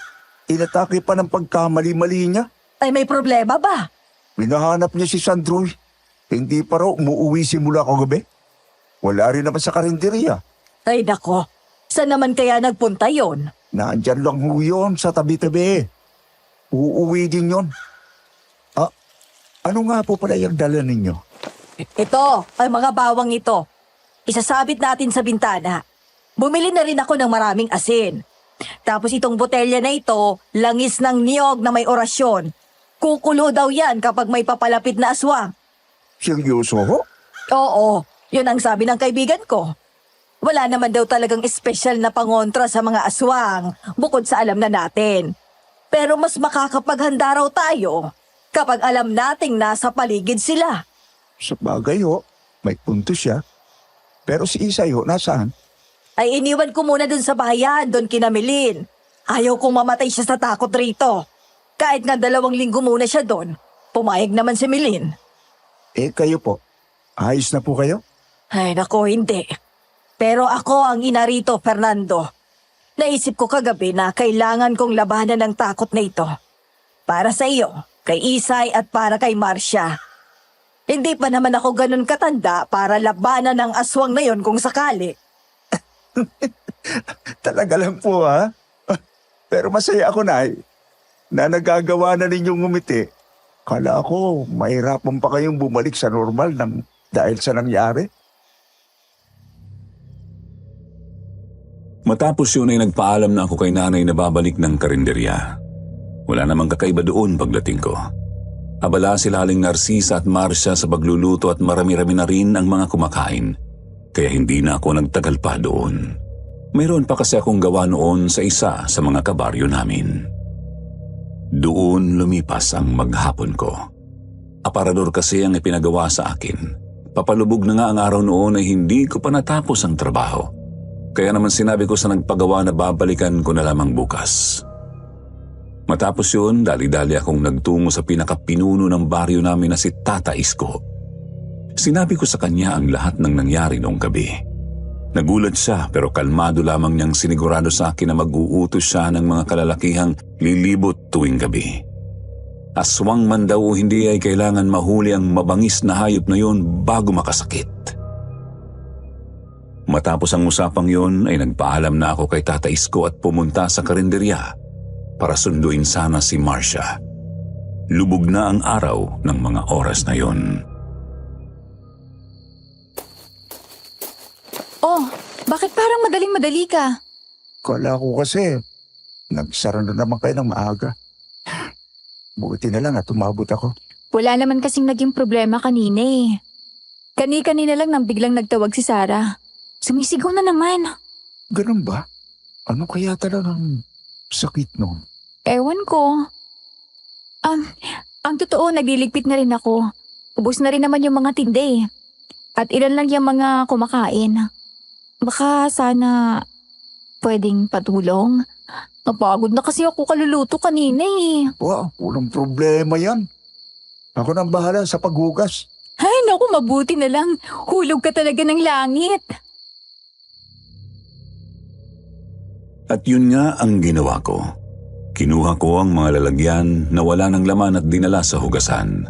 Inatake pa ng pagkamali-mali niya. May problema ba? Pinahanap niya si Sandroy. Hindi pa raw umuwi simula kagabi. Wala rin naman sa karinderiya. Ay nako, saan naman kaya nagpunta yon? Naandyan lang ho yun sa tabi-tabi. Uuwi din yon. Ano nga po pala yung dala ninyo? Ito, ay mga bawang ito. Isasabit natin sa bintana. Bumili na rin ako ng maraming asin. Tapos itong botelya na ito, langis ng niyog na may orasyon. Kukulo daw yan kapag may papalapit na aswang. Seryoso ho? Oo, yun ang sabi ng kaibigan ko. Wala naman daw talagang espesyal na pangontra sa mga aswang bukod sa alam na natin. Pero mas makakapaghanda raw tayo kapag alam nating nasa paligid sila. Sa bagay ho, may punto siya. Pero si Isay ho, nasaan? Ay iniwan ko muna dun sa bahayan, doon kinamilin. Ayaw kong mamatay siya sa takot rito. Kahit nga 2 linggo muna siya doon, pumayag naman si Milin. Kayo po, ayos na po kayo? Ay nako, hindi. Pero ako ang ina rito, Fernando. Naisip ko kagabi na kailangan kong labanan ng takot na ito. Para sa iyo, kay Isay at para kay Marcia. Hindi pa naman ako ganun katanda para labanan ng aswang na yon kung sakali. Talaga lang po ha. Pero masaya ako na nagagawa na ninyong ngumiti. Kala ko mahirapan pa kayong bumalik sa normal dahil sa nangyari. Matapos yun ay nagpaalam na ako kay nanay na babalik ng karinderya. Wala namang kakaiba doon pagdating ko. Abala sila Aling Narcisa at Marcia sa pagluluto at marami-rami na rin ang mga kumakain. Kaya hindi na ako nagtagal pa doon. Mayroon pa kasi akong gawa noon sa isa sa mga kabaryo namin. Doon lumipas ang maghapon ko. Aparador kasi ang ipinagawa sa akin. Papalubog na nga ang araw noon ay hindi ko pa natapos ang trabaho. Kaya naman sinabi ko sa nagpagawa na babalikan ko na lamang bukas. Matapos yun, dali-dali akong nagtungo sa pinakapinuno ng baryo namin na si Tata Isko. Sinabi ko sa kanya ang lahat ng nangyari noong gabi. Nagulat siya pero kalmado lamang niyang sinigurado sa akin na mag-uutos siya ng mga kalalakihang lilibot tuwing gabi. Aswang man daw o hindi ay kailangan mahuli ang mabangis na hayop na yun bago makasakit. Matapos ang usapang yun ay nagpaalam na ako kay Tata Isko at pumunta sa karinderya para sunduin sana si Marcia. Lubog na ang araw ng mga oras na yun. Oh, bakit parang madaling-madali ka? Kala ko kasi, nagsara na naman kayo ng maaga. Buti na lang at umabot ako. Wala naman kasing naging problema kanina eh. Kani-kanina lang nang biglang nagtawag si Sarah. Sumisigaw na naman. Ganun ba? Ano kaya talagang sakit noon? Ewan ko. Ang totoo, nagliligpit na rin ako. Ubus na rin naman yung mga tinde. At ilan lang yung mga kumakain. Baka sana pwedeng patulong. Napagod na kasi ako kaluluto kanina eh. Wow, walang problema yan. Ako nang bahala sa paghugas. Ay naku, mabuti na lang. Hulog ka talaga ng langit. At yun nga ang ginawa ko. Kinuha ko ang mga lalagyan na wala ng laman at dinala sa hugasan.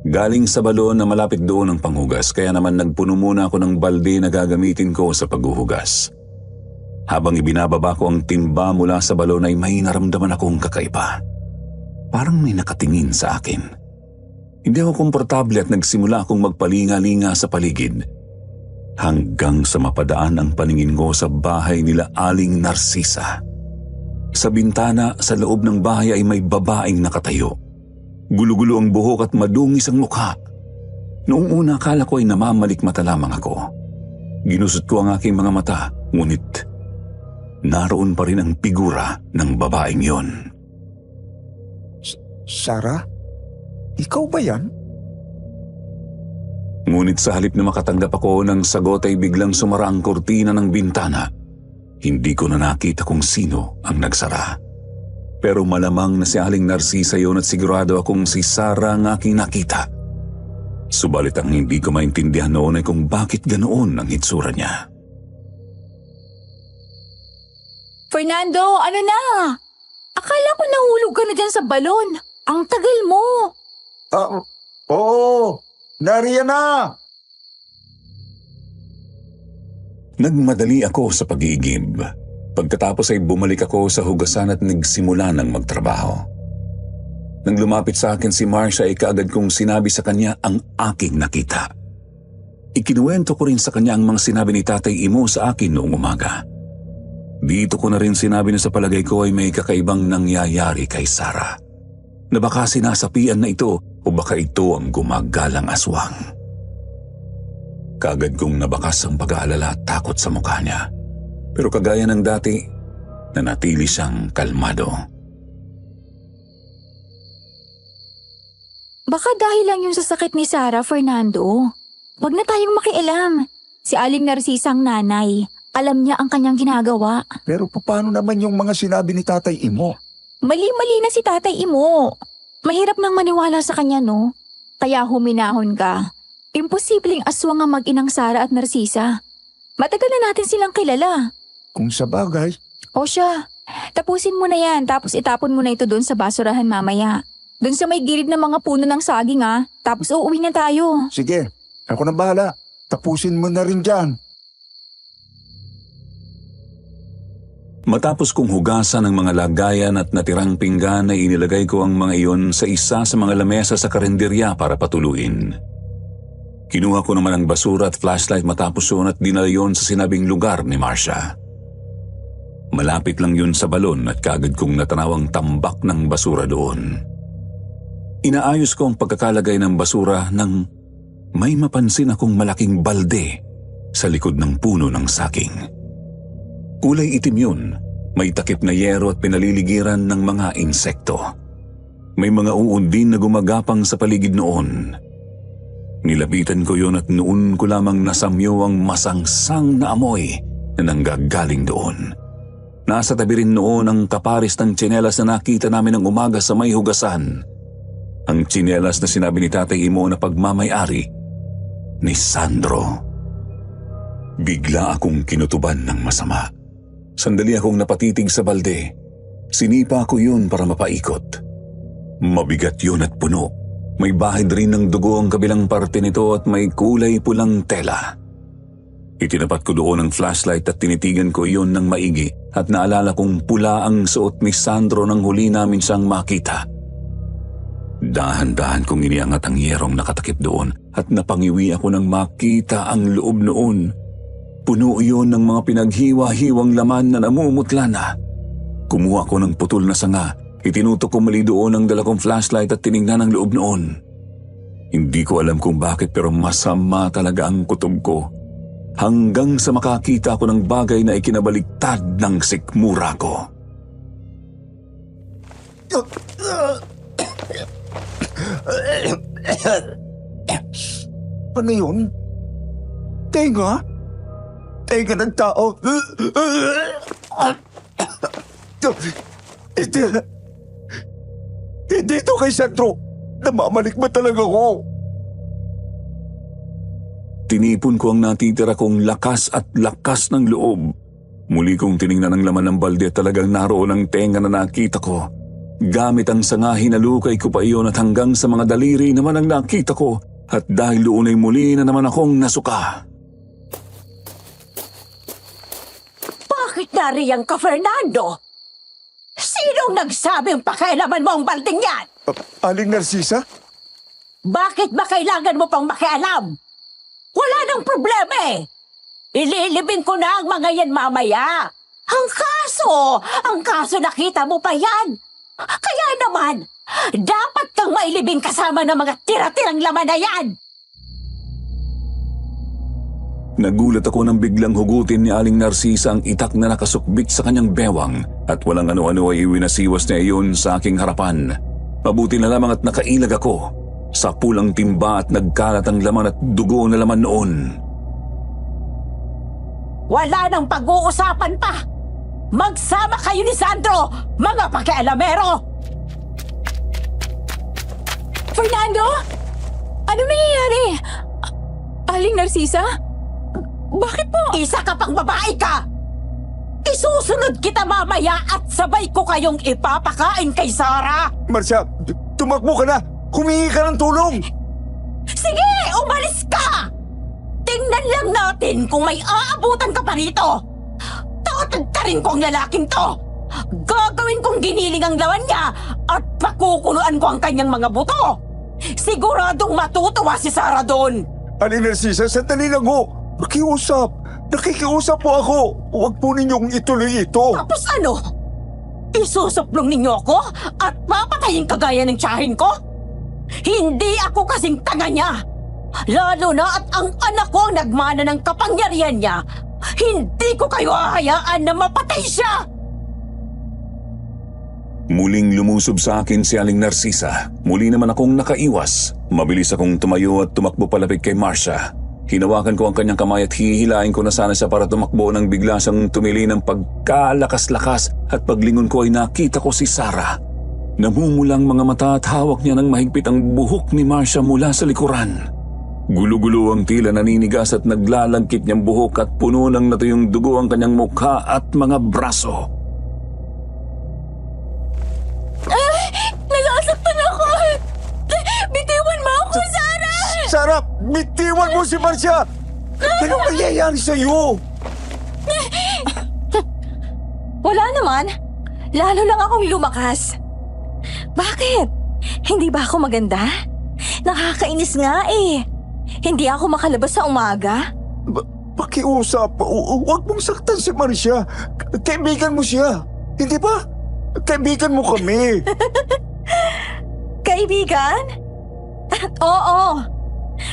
Galing sa balon na malapit doon ang panghugas, kaya naman nagpuno muna ako ng balde na gagamitin ko sa paghuhugas. Habang ibinababa ko ang timba mula sa balon ay may naramdaman akong kakaiba. Parang may nakatingin sa akin. Hindi ako komportable at nagsimula akong magpalinga-linga sa paligid. Hanggang sa mapadaan ang paningin ko sa bahay nila Aling Narcisa. Sa bintana sa loob ng bahay ay may babaeng nakatayo. Gulo-gulo ang buhok at madungis ang mukha. Noong una akala ko ay namamalikmata lamang ako. Ginusot ko ang aking mga mata, ngunit naroon pa rin ang figura ng babaeng yon. Sarah? Ikaw ba yan? Ngunit sa halip na makatanggap ako ng sagot ay biglang sumara ang kortina ng bintana. Hindi ko na nakita kung sino ang nagsara. Pero malamang na si Aling Narcisa yun at sigurado akong si Sarah ang aking nakita. Subalit ang hindi ko maintindihan noon ay kung bakit ganoon ang hitsura niya. Fernando, ano na? Akala ko nahulog ka na dyan sa balon. Ang tagal mo. Oo, nariyan na. Nagmadali ako sa pag-iigib. Pagkatapos ay bumalik ako sa hugasan at nagsimula ng magtrabaho. Nang lumapit sa akin si Marcia ay kaagad kong sinabi sa kanya ang aking nakita. Ikinuwento ko rin sa kanya ang mga sinabi ni Tatay Imo sa akin noong umaga. Dito ko na rin sinabi na sa palagay ko ay may kakaibang nangyayari kay Sarah. Na baka sinasapian na ito o baka ito ang gumagalang aswang. Kaagad kong nabakas ang pag-aalala at takot sa mukha niya. Pero kagaya ng dati, nanatili siyang kalmado. Baka dahil lang yung sa sakit ni Sarah, Fernando. Huwag na tayong makialam. Si Aling Narcisa ang nanay. Alam niya ang kanyang ginagawa. Pero paano naman yung mga sinabi ni Tatay Imo? Mali-mali na si Tatay Imo. Mahirap nang maniwala sa kanya, no? Kaya huminahon ka. Imposibleng aswang ang mag-inang Sarah at Narcisa. Matagal na natin silang kilala. Kung sa bagay. O siya, tapusin mo na yan tapos itapon mo na ito doon sa basurahan mamaya. Doon sa may gilid ng mga puno ng saging tapos uuwi na tayo. Sige, ako na bahala. Tapusin mo na rin dyan. Matapos kong hugasan ang mga lagayan at natirang pinggan ay inilagay ko ang mga iyon sa isa sa mga lamesa sa karinderya para patuluin. Kinuha ko naman ang basura at flashlight matapos yun at dinala yun sa sinabing lugar ni Marcia. Malapit lang yun sa balon at kaagad kong natanawang tambak ng basura doon. Inaayos ko ang pagkakalagay ng basura nang may mapansin akong malaking balde sa likod ng puno ng saging. Kulay itim yun, may takip na yero at pinaliligiran ng mga insekto. May mga uod din na gumagapang sa paligid noon. Nilapitan ko yun at noon ko lamang nasamyo ang masangsang na amoy na nanggagaling doon. Nasa tabi rin noon ang kaparis ng tsinelas na nakita namin ng umaga sa may hugasan. Ang tsinelas na sinabi ni Tatay Imo na pagmamay-ari ni Sandro. Bigla akong kinutuban ng masama. Sandali akong napatitig sa balde. Sinipa ko yun para mapaikot. Mabigat yun at puno. May bahid rin ng dugo ang kabilang parte nito at may kulay pulang tela. Itinapat ko doon ang flashlight at tinitigan ko iyon ng maigi at naalala kong pula ang suot ni Sandro nang huli namin siyang makita. Dahan-dahan kong iniangat ang yerong nakatakip doon at napangiwi ako nang makita ang loob noon. Puno iyon ng mga pinaghiwa-hiwang laman na namumutla na. Kumuha ko ng putol na sanga, itinutok ko mali doon ang dala kong flashlight at tiningnan ang loob noon. Hindi ko alam kung bakit pero masama talaga ang kutob ko. Hanggang sa makakita ko ng bagay na ikinabaliktad ng sikmura ko. Ano yun? Tenga? Tenga ng tao? Hindi ito kay Sandro. Namamalikmat talaga ako. Tinipon ko ang natitira kong lakas at lakas ng loob. Muli kong tiningnan ang laman ng balde at talagang naroon ang tenga na nakita ko. Gamit ang sanga, hinalukay ko pa iyon at hanggang sa mga daliri naman ang nakita ko. At dahil doon ay muli na naman akong nasuka. Bakit nariyan ka, Fernando? Sinong nagsabing pakialaman mo ang balding yan? Aling Narcisa? Bakit ba kailangan mo pang makialam? Wala nang problema eh. Ililibing ko na ang mga yan mamaya. Ang kaso nakita mo pa yan. Kaya naman, dapat kang mailibing kasama ng mga tira-tirang laman na yan. Nagulat ako nang biglang hugutin ni Aling Narcisa ang itak na nakasukbit sa kanyang bewang at walang ano-ano ay iwinasiwas niya iyon sa aking harapan. Mabuti na lamang at nakailag ako sa pulang timba at nagkalat ang laman at dugo na laman noon. Wala nang pag-uusapan pa. Magsama kayo ni Sandro, mga pakialamero! Fernando? Ano nangyayari? Aling Narcisa? Bakit po? Isa ka pang babae ka! Isusunod kita mamaya at sabay ko kayong ipapakain kay Sarah! Marcia, tumakbo ka na! Humingi ka ng tulong! Sige, umalis ka! Tingnan lang natin kung may aabutan ka pa rito! Tatagtarin ko ang lalaking to! Gagawin kong giniling ang lawan niya at pakukuluan ko ang kanyang mga buto! Siguradong matutuwa si Sarah doon! Aling Narcisa, sandali lang ho! Nakiusap! Nakikiusap po ako! Huwag po ninyong ituloy ito! Tapos ano? Isusuplong ninyo ako at papatayin kagaya ng tiyahin ko? Hindi ako kasing tanga niya! Lalo na at ang anak ko ang nagmana ng kapangyarihan niya, hindi ko kayo hahayaan na mapatay siya! Muling lumusob sa akin si Aling Narcisa. Muli naman akong nakaiwas. Mabilis akong tumayo at tumakbo palapit kay Marcia. Hinawakan ko ang kanyang kamay at hihilain ko na sana siya para tumakbo nang bigla siyang tumili ng pagkalakas-lakas at paglingon ko ay nakita ko si Sarah. Namumulang mga mata at hawak niya ng mahigpit ang buhok ni Marcia mula sa likuran. Gulo-gulo ang tila naninigas at naglalangkit niyang buhok at puno ng natuyong dugo ang kanyang mukha at mga braso. Nasasaktan ako! Bitiwan mo ako, Sarah! Sarah, bitiwan mo si Marcia! Anong nangyayari sa'yo? Wala naman. Lalo lang akong lumakas. Bakit? Hindi ba ako maganda? Nakakainis nga eh. Hindi ako makalabas sa umaga. Pakiusap. Huwag mong saktan si Marcia. Kaibigan mo siya. Hindi ba? Kaibigan mo kami. Kaibigan? Oo.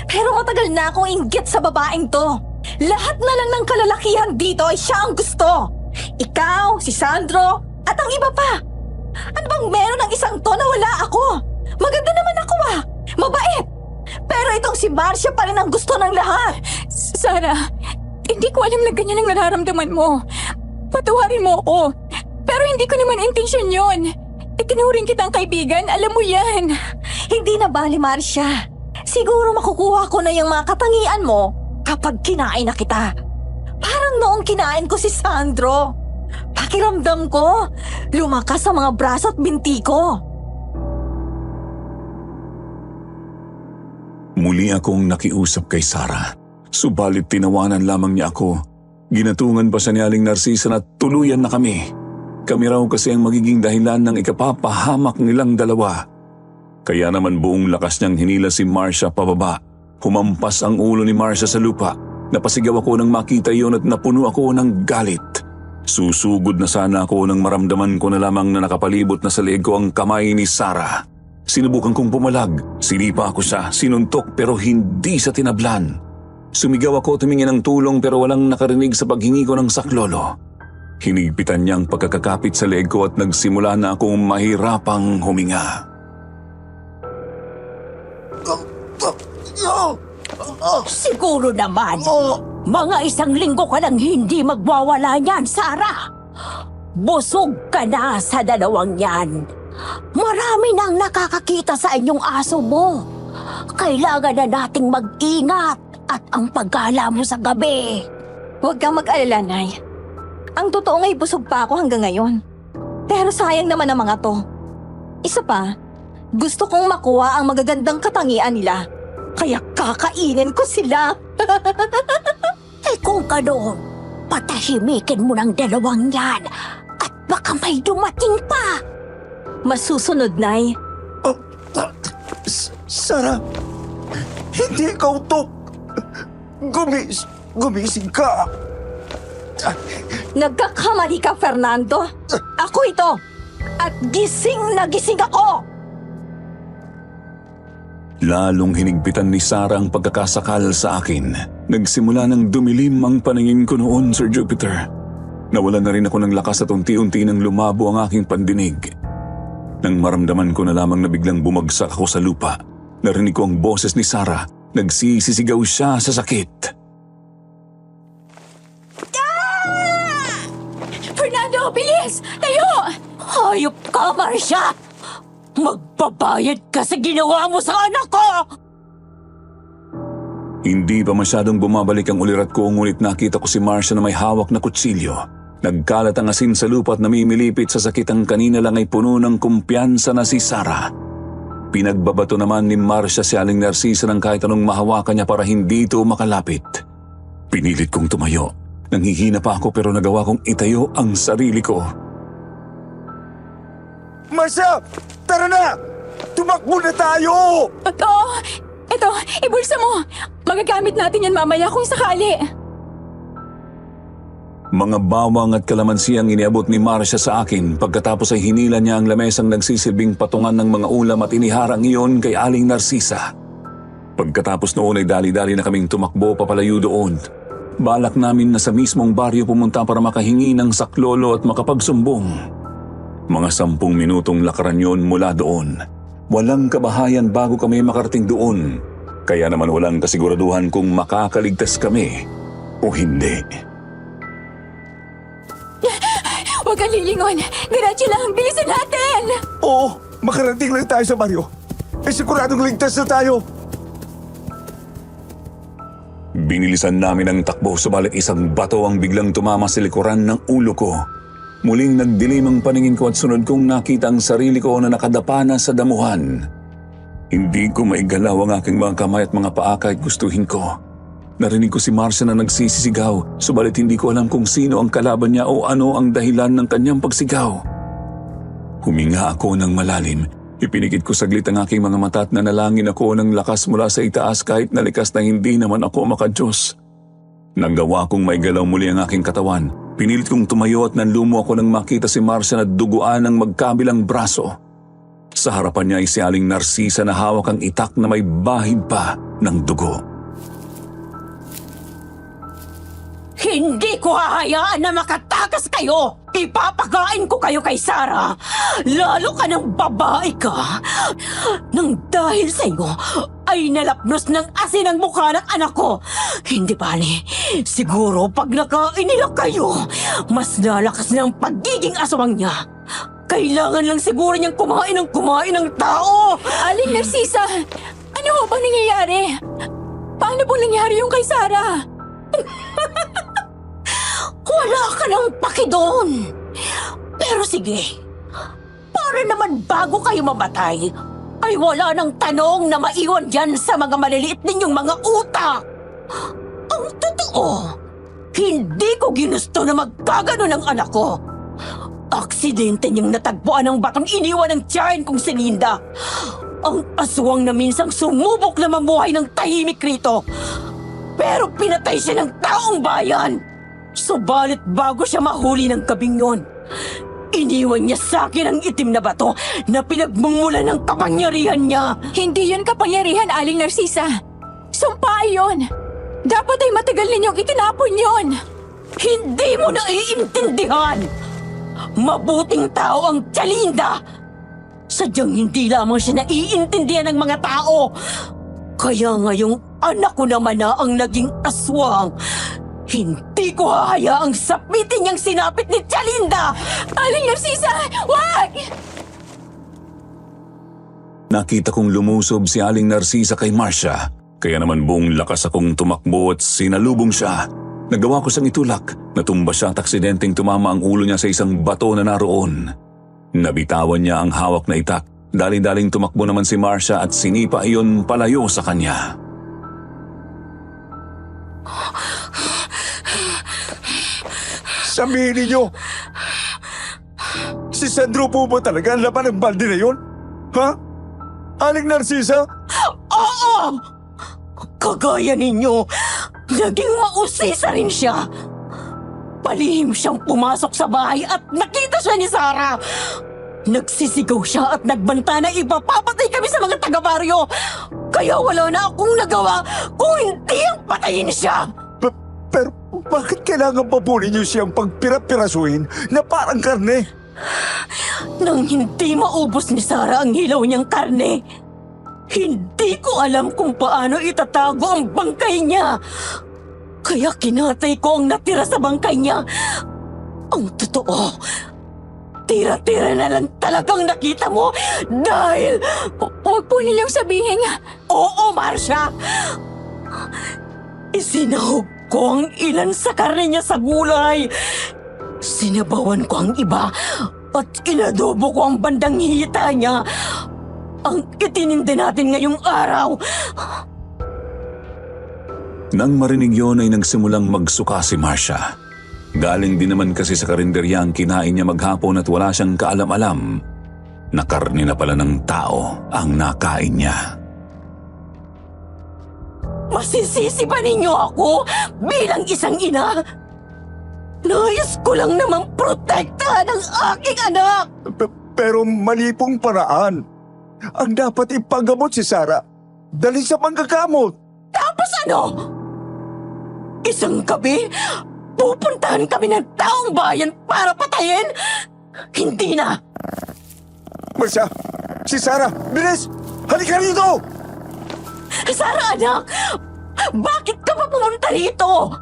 Pero matagal na akong inggit sa babaeng to. Lahat na lang ng kalalakihan dito ay siya ang gusto. Ikaw, si Sandro, at ang iba pa. Ano bang meron ng isang to na wala ako? Maganda naman ako ah. Mabait. Pero itong si Marcia pa rin ang gusto ng lahat. Sarah, hindi ko alam na ganyan ang nararamdaman mo. Patawarin mo ako. Pero hindi ko naman intensyon yun. Itinuring kitang kaibigan, alam mo yan. Hindi na bali, Marcia. Siguro makukuha ko na yung mga katangian mo kapag kinain na kita. Parang noong kinain ko si Sandro. Pakiramdam ko, lumakas sa mga braso at binti ko. Muli akong nakiusap kay Sarah. Subalit tinawanan lamang niya ako. Ginatungan pa siya ni Aling Narcisa na tuluyan na kami. Kami raw kasi ang magiging dahilan ng ikapapahamak nilang dalawa. Kaya naman buong lakas niyang hinila si Marcia pababa. Humampas ang ulo ni Marcia sa lupa. Napasigaw ako nang makita iyon at napuno ako ng galit. Susugod na sana ako nang maramdaman ko na lamang na nakapalibot na sa leeg ko ang kamay ni Sarah. Sinubukan kong pumalag. Sinipa ako siya, sinuntok pero hindi sa tinablan. Sumigaw ako tumingin ng tulong pero walang nakarinig sa paghingi ko ng saklolo. Hinigpitan niya ang pagkakakapit sa leeg ko at nagsimula na akong mahirapang huminga. Siguro naman, mga isang linggo ka lang hindi magwawala niyan, Sarah. Busog ka na sa dalawang yan. Marami nang nakakakita sa inyong aso mo. Kailangan na nating mag-ingat at ang paggala mo sa gabi. Huwag kang mag-alala, Nay. Ang totoo nga'y busog pa ako hanggang ngayon. Pero sayang naman ang mga to. Isa pa, gusto kong makuha ang magagandang katangian nila. Kaya kakainin ko sila. Eh kung ganoon, Patahimikin mo ng dalawang yan at baka may dumating pa. Masusunod, Nay. Sara, hindi ikaw to. Gumising ka. Nagkakamali ka, Fernando. Ako ito. At gising na gising ako. Lalong hinigpitan ni Sarah ang pagkakasakal sa akin. Nagsimula ng dumilim ang paningin ko noon, Sir Jupiter. Nawalan na rin ako ng lakas at unti-unti nang lumabo ang aking pandinig. Nang maramdaman ko na lamang na biglang bumagsak ako sa lupa, narinig ko ang boses ni Sarah. Nagsisisigaw siya sa sakit. Fernando, bilis! Tayo! Hayop ka, Marcia! Magbabayad ka sa ginawa mo sa anak ko! Hindi pa masyadong bumabalik ang ulirat ko, ngunit nakita ko si Marcia na may hawak na kutsilyo. Nagkalat ang asin sa lupa at namimilipit sa sakit ang kanina lang ay puno ng kumpiyansa na si Sarah. Pinagbabato naman ni Marcia si Aling Narcisa ng kahit anong mahawakan niya para hindi ito makalapit. Pinilit kong tumayo. Nanghihina pa ako pero nagawa kong itayo ang sarili ko. Marcia, tara na! Tumakbo na tayo! Ito, ibulsa mo. Magagamit natin yan mamaya kung sakali. Mga bawang at kalamansi ang iniabot ni Marcia sa akin. Pagkatapos ay hinila niya ang lamesang nagsisilbing patungan ng mga ulam at iniharang iyon kay Aling Narcisa. Pagkatapos noon ay dali-dali na kaming tumakbo papalayo doon. Balak namin na sa mismong baryo pumunta para makahingi ng saklolo at makapagsumbong. Mga 10 minutong lakaran yon mula doon. Walang kabahayan bago kami makarating doon. Kaya naman walang kasiguraduhan kung makakaligtas kami o hindi. Huwag kang lilingon. Diretso lang. Bilisan natin. Oo, makarating lang tayo sa baryo. Siguradong ligtas na tayo. Binilisan namin ang takbo, subalit isang bato ang biglang tumama sa likuran ng ulo ko. Muling nagdilim ang paningin ko at sunod kong nakita ang sarili ko na nakadapa na sa damuhan. Hindi ko maigalaw ang aking mga kamay at mga paa kahit gustuhin ko. Narinig ko si Marcia na nagsisisigaw, subalit hindi ko alam kung sino ang kalaban niya o ano ang dahilan ng kanyang pagsigaw. Huminga ako ng malalim. Ipinikit ko saglit ang aking mga mata at nanalangin ako ng lakas mula sa itaas kahit nalikas na hindi naman ako makadiyos. Nanggawa kong maigalaw muli ang aking katawan. Pinilit kong tumayo at nanlumo ako nang makita si Marcia na duguan ng magkabilang braso. Sa harapan niya ay si Aling Narcisa na hawak ang itak na may bahid pa ng dugo. Hindi ko hahayaan na makatakas kayo! Ipapakain ko kayo kay Sarah! Lalo ka ng babae ka! Nang dahil sa iyo, ay nalapnos ng asin ang mukha ng anak ko! Hindi bali, siguro pag nakain nila kayo, mas lalakas na ang pagiging aswang niya! Kailangan lang siguro niyang kumain ng tao! Aling Narcisa, ano ho bang nangyayari? Paano po nangyari yung kay Sarah? Wala ka nang paki doon. Pero sige, para naman bago kayo mamatay, ay wala nang tanong na maiwan dyan sa mga maliliit ninyong mga utak. Ang totoo, hindi ko ginusto na magkagano ng anak ko. Aksidente niyang natagpuan ang batong iniwan ng tiyahin kong si Linda. Ang aswang na minsang sumubok na mamuhay ng tahimik rito. Pero pinatay siya ng taong bayan. Subalit bago siya mahuli ng gabing yon, iniwan niya sa akin ang itim na bato na pinagmumulan ng kapangyarihan niya. Hindi yun kapangyarihan, Aling Narcisa. Sumpa yun. Dapat ay matagal ninyong itinapon yun. Hindi mo naiintindihan. Mabuting tao ang Chalinda. Sadyang hindi lamang siya naiintindihan ng mga tao. Kaya ngayong anak ko naman na ang naging aswang. Hindi ko hahayaang sapitin niyang sinapit ni Chalinda! Aling Narcisa, wag! Nakita kong lumusob si Aling Narcisa kay Marcia, kaya naman buong lakas akong tumakbo at sinalubong siya. Nagawa ko siyang itulak, natumba siya at aksidenteng tumama ang ulo niya sa isang bato na naroon. Nabitawan niya ang hawak na itak, dali-daling tumakbo naman si Marcia at sinipa iyon palayo sa kanya. Sabihin ninyo, si Sandro po ba talaga ang laman ng balde na yun? Ha? Aling Narcisa? Oo! Kagaya ninyo, naging mausisa rin siya. Palihim siyang pumasok sa bahay at nakita siya ni Sarah. Nagsisigaw siya at nagbanta na ipapapatay kami sa mga taga-baryo. Kaya wala na akong nagawa kung hindi ang patayin siya. Pero bakit kailangan pa po ninyo siyang pagpirapirasuhin na parang karne? Nang hindi maubos ni Sarah ang hilaw niyang karne, hindi ko alam kung paano itatago ang bangkay niya. Kaya kinatay ko ang natira sa bangkay niya. Ang totoo, tira-tira na lang talagang nakita mo dahil... Huwag po ninyong sabihin. Oo, Marcia! Isinahog ko ang ilan sa karne niya sa gulay. Sinabawan ko ang iba at inadobo ko ang bandang hita niya. Ang itinindi natin ngayong araw. Nang marinig yon ay nagsimulang magsuka si Marcia. Galing din naman kasi sa karinderya ang kinain niya maghapon at wala siyang kaalam-alam na karne na pala ng tao ang nakain niya. Masisisi ba ninyo ako bilang isang ina? Nais ko lang namang protektahan ang aking anak. Pero mali pong paraan. Ang dapat ipagamot si Sarah, dali sa panggagamot. Tapos ano? Isang gabi, pupuntahan kami ng taong bayan para patayin? Hindi na. Marcia, si Sarah, bilis! Halika rito! Sarah, anak! Bakit ka pa pumunta rito?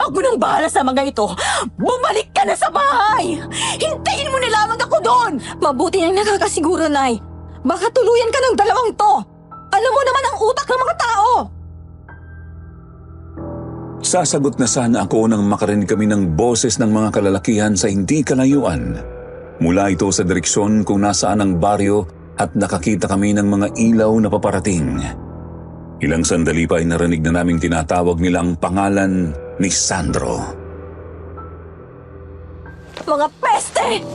Ako nang bahala sa mga ito. Bumalik ka na sa bahay! Hintayin mo na lamang ako doon! Mabuti nang nakakasiguro, Nay. Baka tuluyan ka ng dalawang to. Alam mo naman ang utak ng mga tao. Sasagot na sana ako nang makarinig kami ng boses ng mga kalalakihan sa hindi kalayuan. Mula ito sa direksyon kung nasaan ang baryo at nakakita kami ng mga ilaw na paparating. Ilang sandali pa ay narinig na naming tinatawag nila ang pangalan ni Sandro. Mga peste!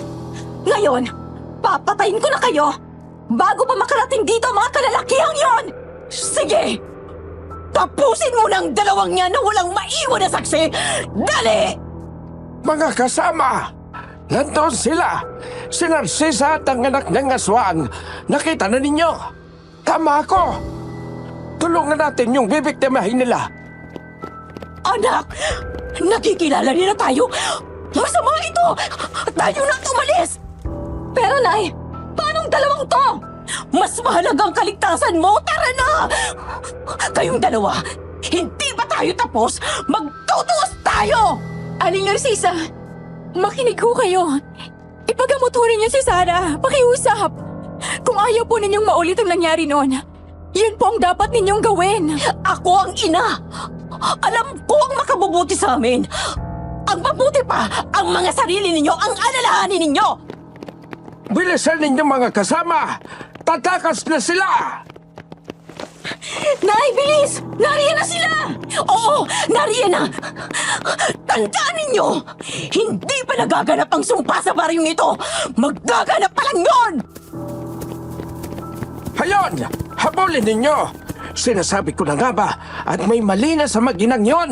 Ngayon, papatayin ko na kayo bago pa makarating dito ang mga kalalakihang yon! Sige! Tapusin mo ng dalawang yan na walang maiwan na saksi! Dali! Mga kasama, nandoon sila. Si Narcisa at ang anak ng aswang. Nakita na ninyo. Tama ako. Tulungan natin yung bibiktimahin nila. Anak! Nakikilala nila tayo! Masama ito! Tayo na tumalis! Pero Nay, paanong dalawang to? Mas mahalagang kaligtasan mo! Tara na! Kayong dalawa, hindi ba tayo tapos? Magtutuos tayo! Aling Narcisa, makinig ho kayo. Ipagamot ho ninyo si Sarah. Pakiusap. Kung ayaw po ninyong maulit ang nangyari noon, yun po ang dapat ninyong gawin. Ako ang ina! Alam ko ang makabubuti sa amin! Ang mabuti pa, ang mga sarili ninyo ang alalahanin ninyo! Bilisan ninyo mga kasama. Tatakas na sila. Nay, bilis! Nariyan na sila! Oo, nariyan na! Tandaan ninyo, hindi pa nagaganap ang sumpa sa baryong ito! Magaganap pa lang yun! Hayon, habulin ninyo. Sinasabi ko na nga ba at may mali na sa mag-inang yon.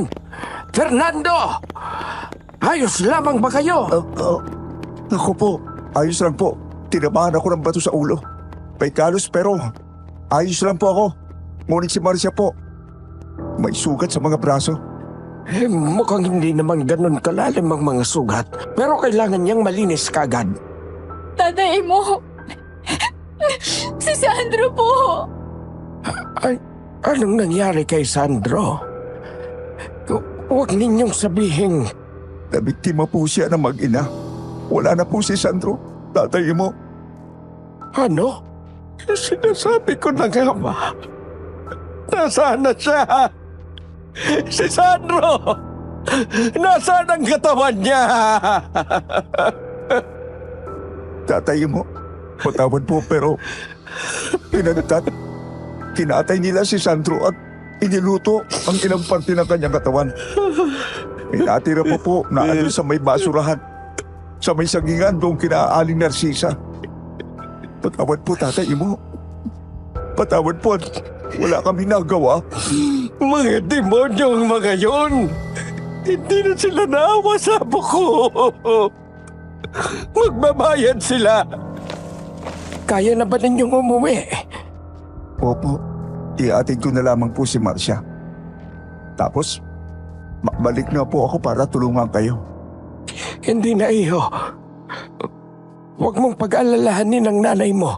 Fernando, ayos lamang ba kayo? Ako po, ayos lang po. Tinabahan ako ng bato sa ulo. May kalos pero ayos lang po ako. Ngunit si Marcia po, may sugat sa mga braso. Mukhang hindi naman ganun kalalim ang mga sugat. Pero kailangan niyang malinis kagad. Tatay mo. Si Sandro po. Ay, anong nangyari kay Sandro? Huwag ninyong sabihin. Nabiktima po siya ng mag-ina. Wala na po si Sandro, tatay mo. Ano? Sinasabi ko na nga ba? Nasaan na siya? Si Sandro! Nasaan ang katawan niya? Tatay mo, patawad po pero kinatay nila si Sandro at iniluto ang ilang parte ng kanyang katawan. May natira pa po na ano sa may basurahan. Sa may sagingan doon kina Aling Narcisa. Patawad po, tatay mo. Patawad po. Wala kami nagawa. Mga demonyo ang mga yon. Hindi na sila naawa sa abo ko. Magbabayad sila. Kaya na ba ninyong umuwi? Opo, iatid ko na lamang po si Marcia. Tapos, balik na po ako para tulungan kayo. Hindi na, iho. Huwag mong pag-alalahanin ang nanay mo.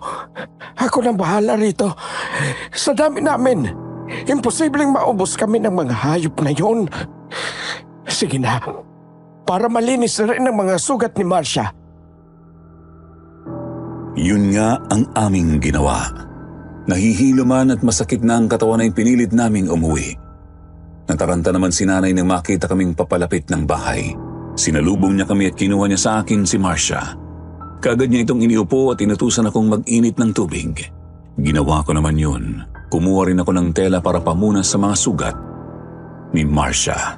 Ako nang bahala rito. Sa dami namin, imposibleng maubos kami ng mga hayop na yon. Sige na, para malinis na rin ang mga sugat ni Marcia. Yun nga ang aming ginawa. Nahihilo man at masakit na ang katawan ay pinilit naming umuwi. Nataranta naman si nanay nang makita kaming papalapit ng bahay. Sinalubong niya kami at kinuha niya sa akin si Marcia. Kaagad niya itong iniupo at inutusan akong mag-init ng tubig. Ginawa ko naman yun. Kumuha rin ako ng tela para pamunas sa mga sugat ni Marcia.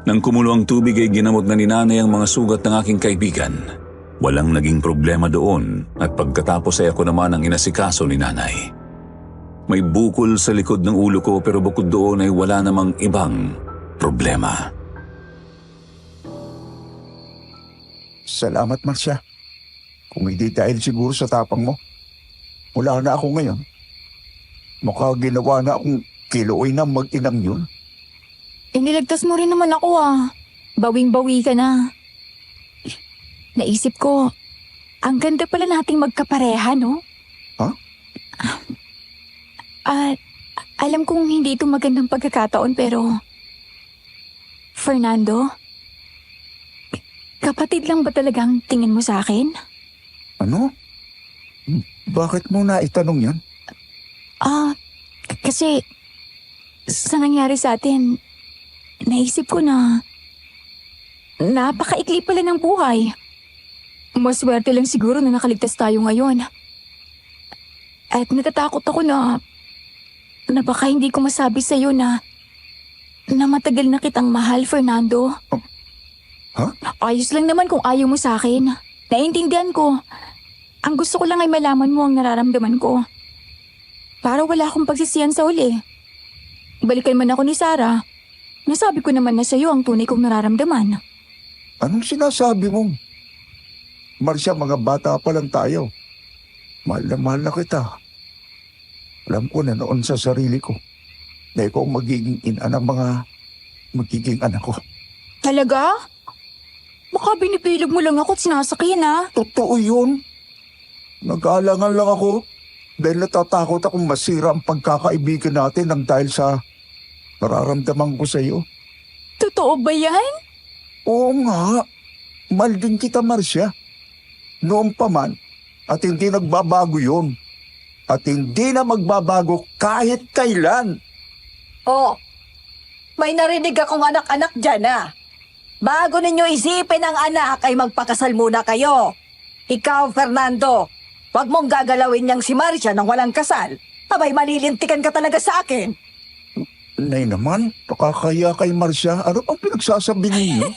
Nang kumulo ang tubig ay ginamot na ni nanay ang mga sugat ng aking kaibigan. Walang naging problema doon at pagkatapos ay ako naman ang inasikaso ni nanay. May bukol sa likod ng ulo ko pero bukod doon ay wala namang ibang problema. Salamat, Marcia. Kung hindi dahil siguro sa tapang mo, wala na ako ngayon. Mukha ginawa na akong kiluoy na mag-inang yun. Iniligtas mo rin naman ako Bawing-bawi ka na. Naisip ko, ang ganda pala nating magkapareha, no? Ha? Alam kong hindi ito magandang pagkakataon pero... Fernando? Kapatid lang ba talagang tingin mo sa akin? Ano? Bakit mo na itanong yan? Kasi... Sa nangyari sa atin, naisip ko na... Napakaikli pala ng buhay. Maswerte lang siguro na nakaligtas tayo ngayon. At natatakot ako na baka hindi ko masabi sa'yo na matagal na kitang mahal, Fernando. Ha? Ayos lang naman kung ayaw mo sa akin. Naiintindihan ko. Ang gusto ko lang ay malaman mo ang nararamdaman ko. Para wala akong pagsisiyan sa uli. Balikan man ako ni Sarah, nasabi ko naman na sa'yo ang tunay kong nararamdaman. Anong sinasabi mo? Marcia, mga bata pa lang tayo. Mahal na kita. Alam ko na noon sa sarili ko na ikaw ang magiging ina ng mga magiging anak ko. Talaga? Baka binipilog mo lang ako at sinasakyan, Totoo yun. Nag-aalangan lang ako dahil natatakot akong masira ang pagkakaibigan natin nang dahil sa nararamdaman ko sa iyo. Totoo ba yan? Oo nga. Mahal din kita, Marcia. Noon pa man, at hindi nagbabago yun. At hindi na magbabago kahit kailan. Oh, may narinig akong anak-anak dyan Bago ninyo isipin ang anak ay magpakasal muna kayo. Ikaw, Fernando, wag mong gagalawin niyang si Marcia nang walang kasal. Abay, malilintikan ka talaga sa akin. Nay naman, nakakaya kay Marcia. Ano pang pinagsasabi ninyo?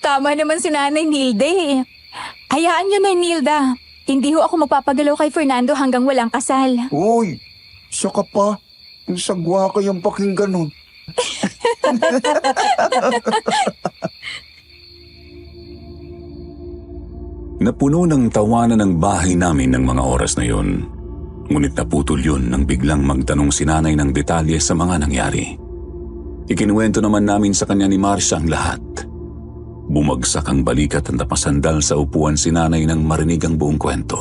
Tama naman si Nanay Nilda Hayaan niyo, Nay Nilda. Hindi ho ako magpapagalaw kay Fernando hanggang walang kasal. Uy, saka pa. Yung sagwa kayong pakinggan nun. Napuno ng tawanan ng bahay namin ng mga oras na yon. Ngunit naputol yun nang biglang magtanong si nanay ng detalye sa mga nangyari. Ikinuwento naman namin sa kanya ni Marcia ang lahat. Bumagsak ang balikat at napasandal sa upuan si nanay nang marinig ang buong kwento.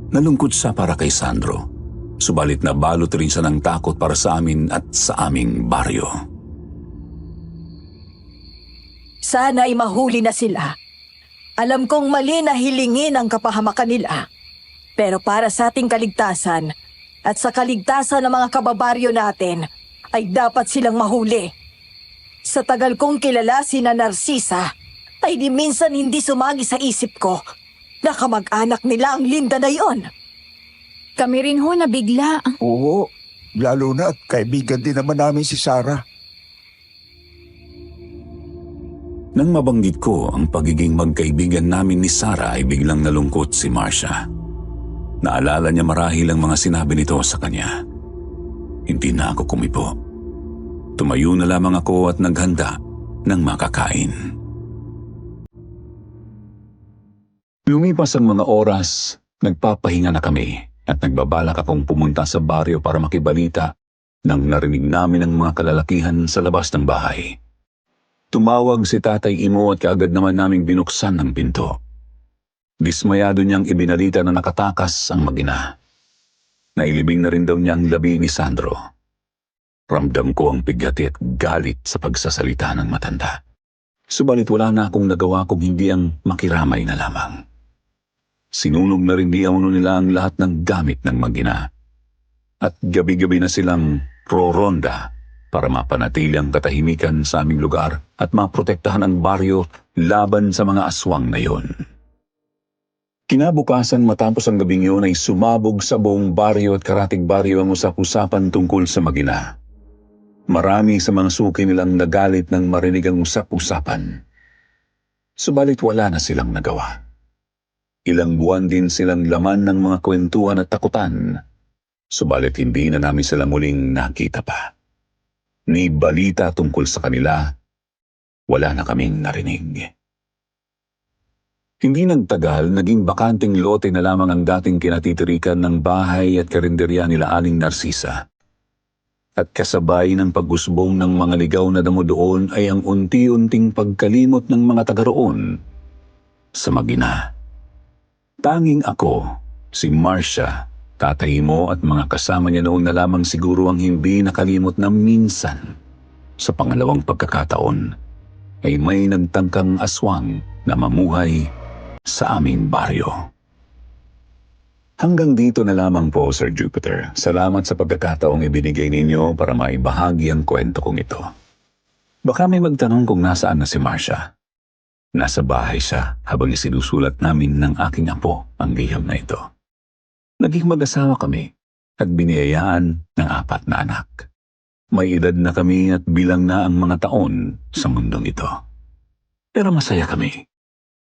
Nalungkot siya para kay Sandro, subalit nabalot rin siya ng takot para sa amin at sa aming baryo. Sana ay mahuli na sila. Alam kong mali na hilingin ang kapahamakan nila. Pero para sa ating kaligtasan at sa kaligtasan ng mga kababaryo natin, ay dapat silang mahuli. Sa tagal kong kilala si Narcisa, ay di minsan hindi sumagi sa isip ko na kamag-anak nila ang Linda na yon. Kami rin ho nabigla. Oo, lalo na at kaibigan din naman namin si Sarah. Nang mabanggit ko ang pagiging magkaibigan namin ni Sarah ay biglang nalungkot si Marcia. Naalala niya marahil ang mga sinabi nito sa kanya. Hindi na ako kumipo. Tumayo na lamang ako at naghanda ng makakain. Lumipas ang mga oras, nagpapahinga na kami at nagbabalak akong pumunta sa baryo para makibalita nang narinig namin ang mga kalalakihan sa labas ng bahay. Tumawag si Tatay Imo at kaagad naman naming binuksan ang pinto. Dismayado niyang ibinalita na nakatakas ang mag-ina. Nailibing na rin daw niya ang labi ni Sandro. Ramdam ko ang bigati at galit sa pagsasalita ng matanda. Subalit wala na akong nagawa kung hindi ang makiramay na lamang. Sinunog na rin di nila ang lahat ng gamit ng mag-ina. At gabi-gabi na silang roronda para mapanatili ang katahimikan sa aming lugar at maprotektahan ang baryo laban sa mga aswang na yon. Kinabukasan matapos ang gabing yun ay sumabog sa buong baryo at karatig baryo ang usap-usapan tungkol sa mag-ina. Marami sa mga suki nilang nagalit nang marinig ang usap-usapan. Subalit wala na silang nagawa. Ilang buwan din silang laman ng mga kwentuhan at takutan. Subalit hindi na namin sila muling nakita pa. Ni balita tungkol sa kanila, wala na kaming narinig. Hindi nagtagal, naging bakanting lote na lamang ang dating kinatitirikan ng bahay at karinderya nila Aling Narcisa. At kasabay ng pag-usbong ng mga ligaw na damo doon ay ang unti-unting pagkalimot ng mga taga roon sa mag-ina. Tanging ako, si Marcia, Tatay Mo at mga kasama niya noon na lamang siguro ang hindi nakalimot na minsan sa pangalawang pagkakataon ay may nagtangkang aswang na mamuhay sa aming baryo. Hanggang dito na lamang po, Sir Jupiter. Salamat sa pagkakataong ibinigay ninyo para maibahagi ang kwento kong ito. Baka may magtanong kung nasaan na si Marcia. Nasa bahay siya habang isinusulat namin ng aking apo ang liham na ito. Naging mag-asawa kami at biniyayaan ng 4 na anak. May edad na kami at bilang na ang mga taon sa mundong ito. Pero masaya kami.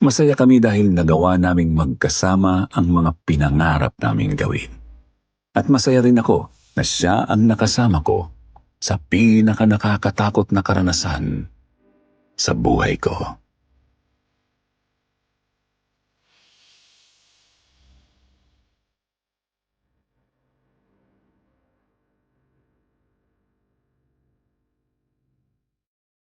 Masaya kami dahil nagawa naming magkasama ang mga pinangarap naming gawin. At masaya rin ako na siya ang nakasama ko sa pinaka-nakakatakot na karanasan sa buhay ko.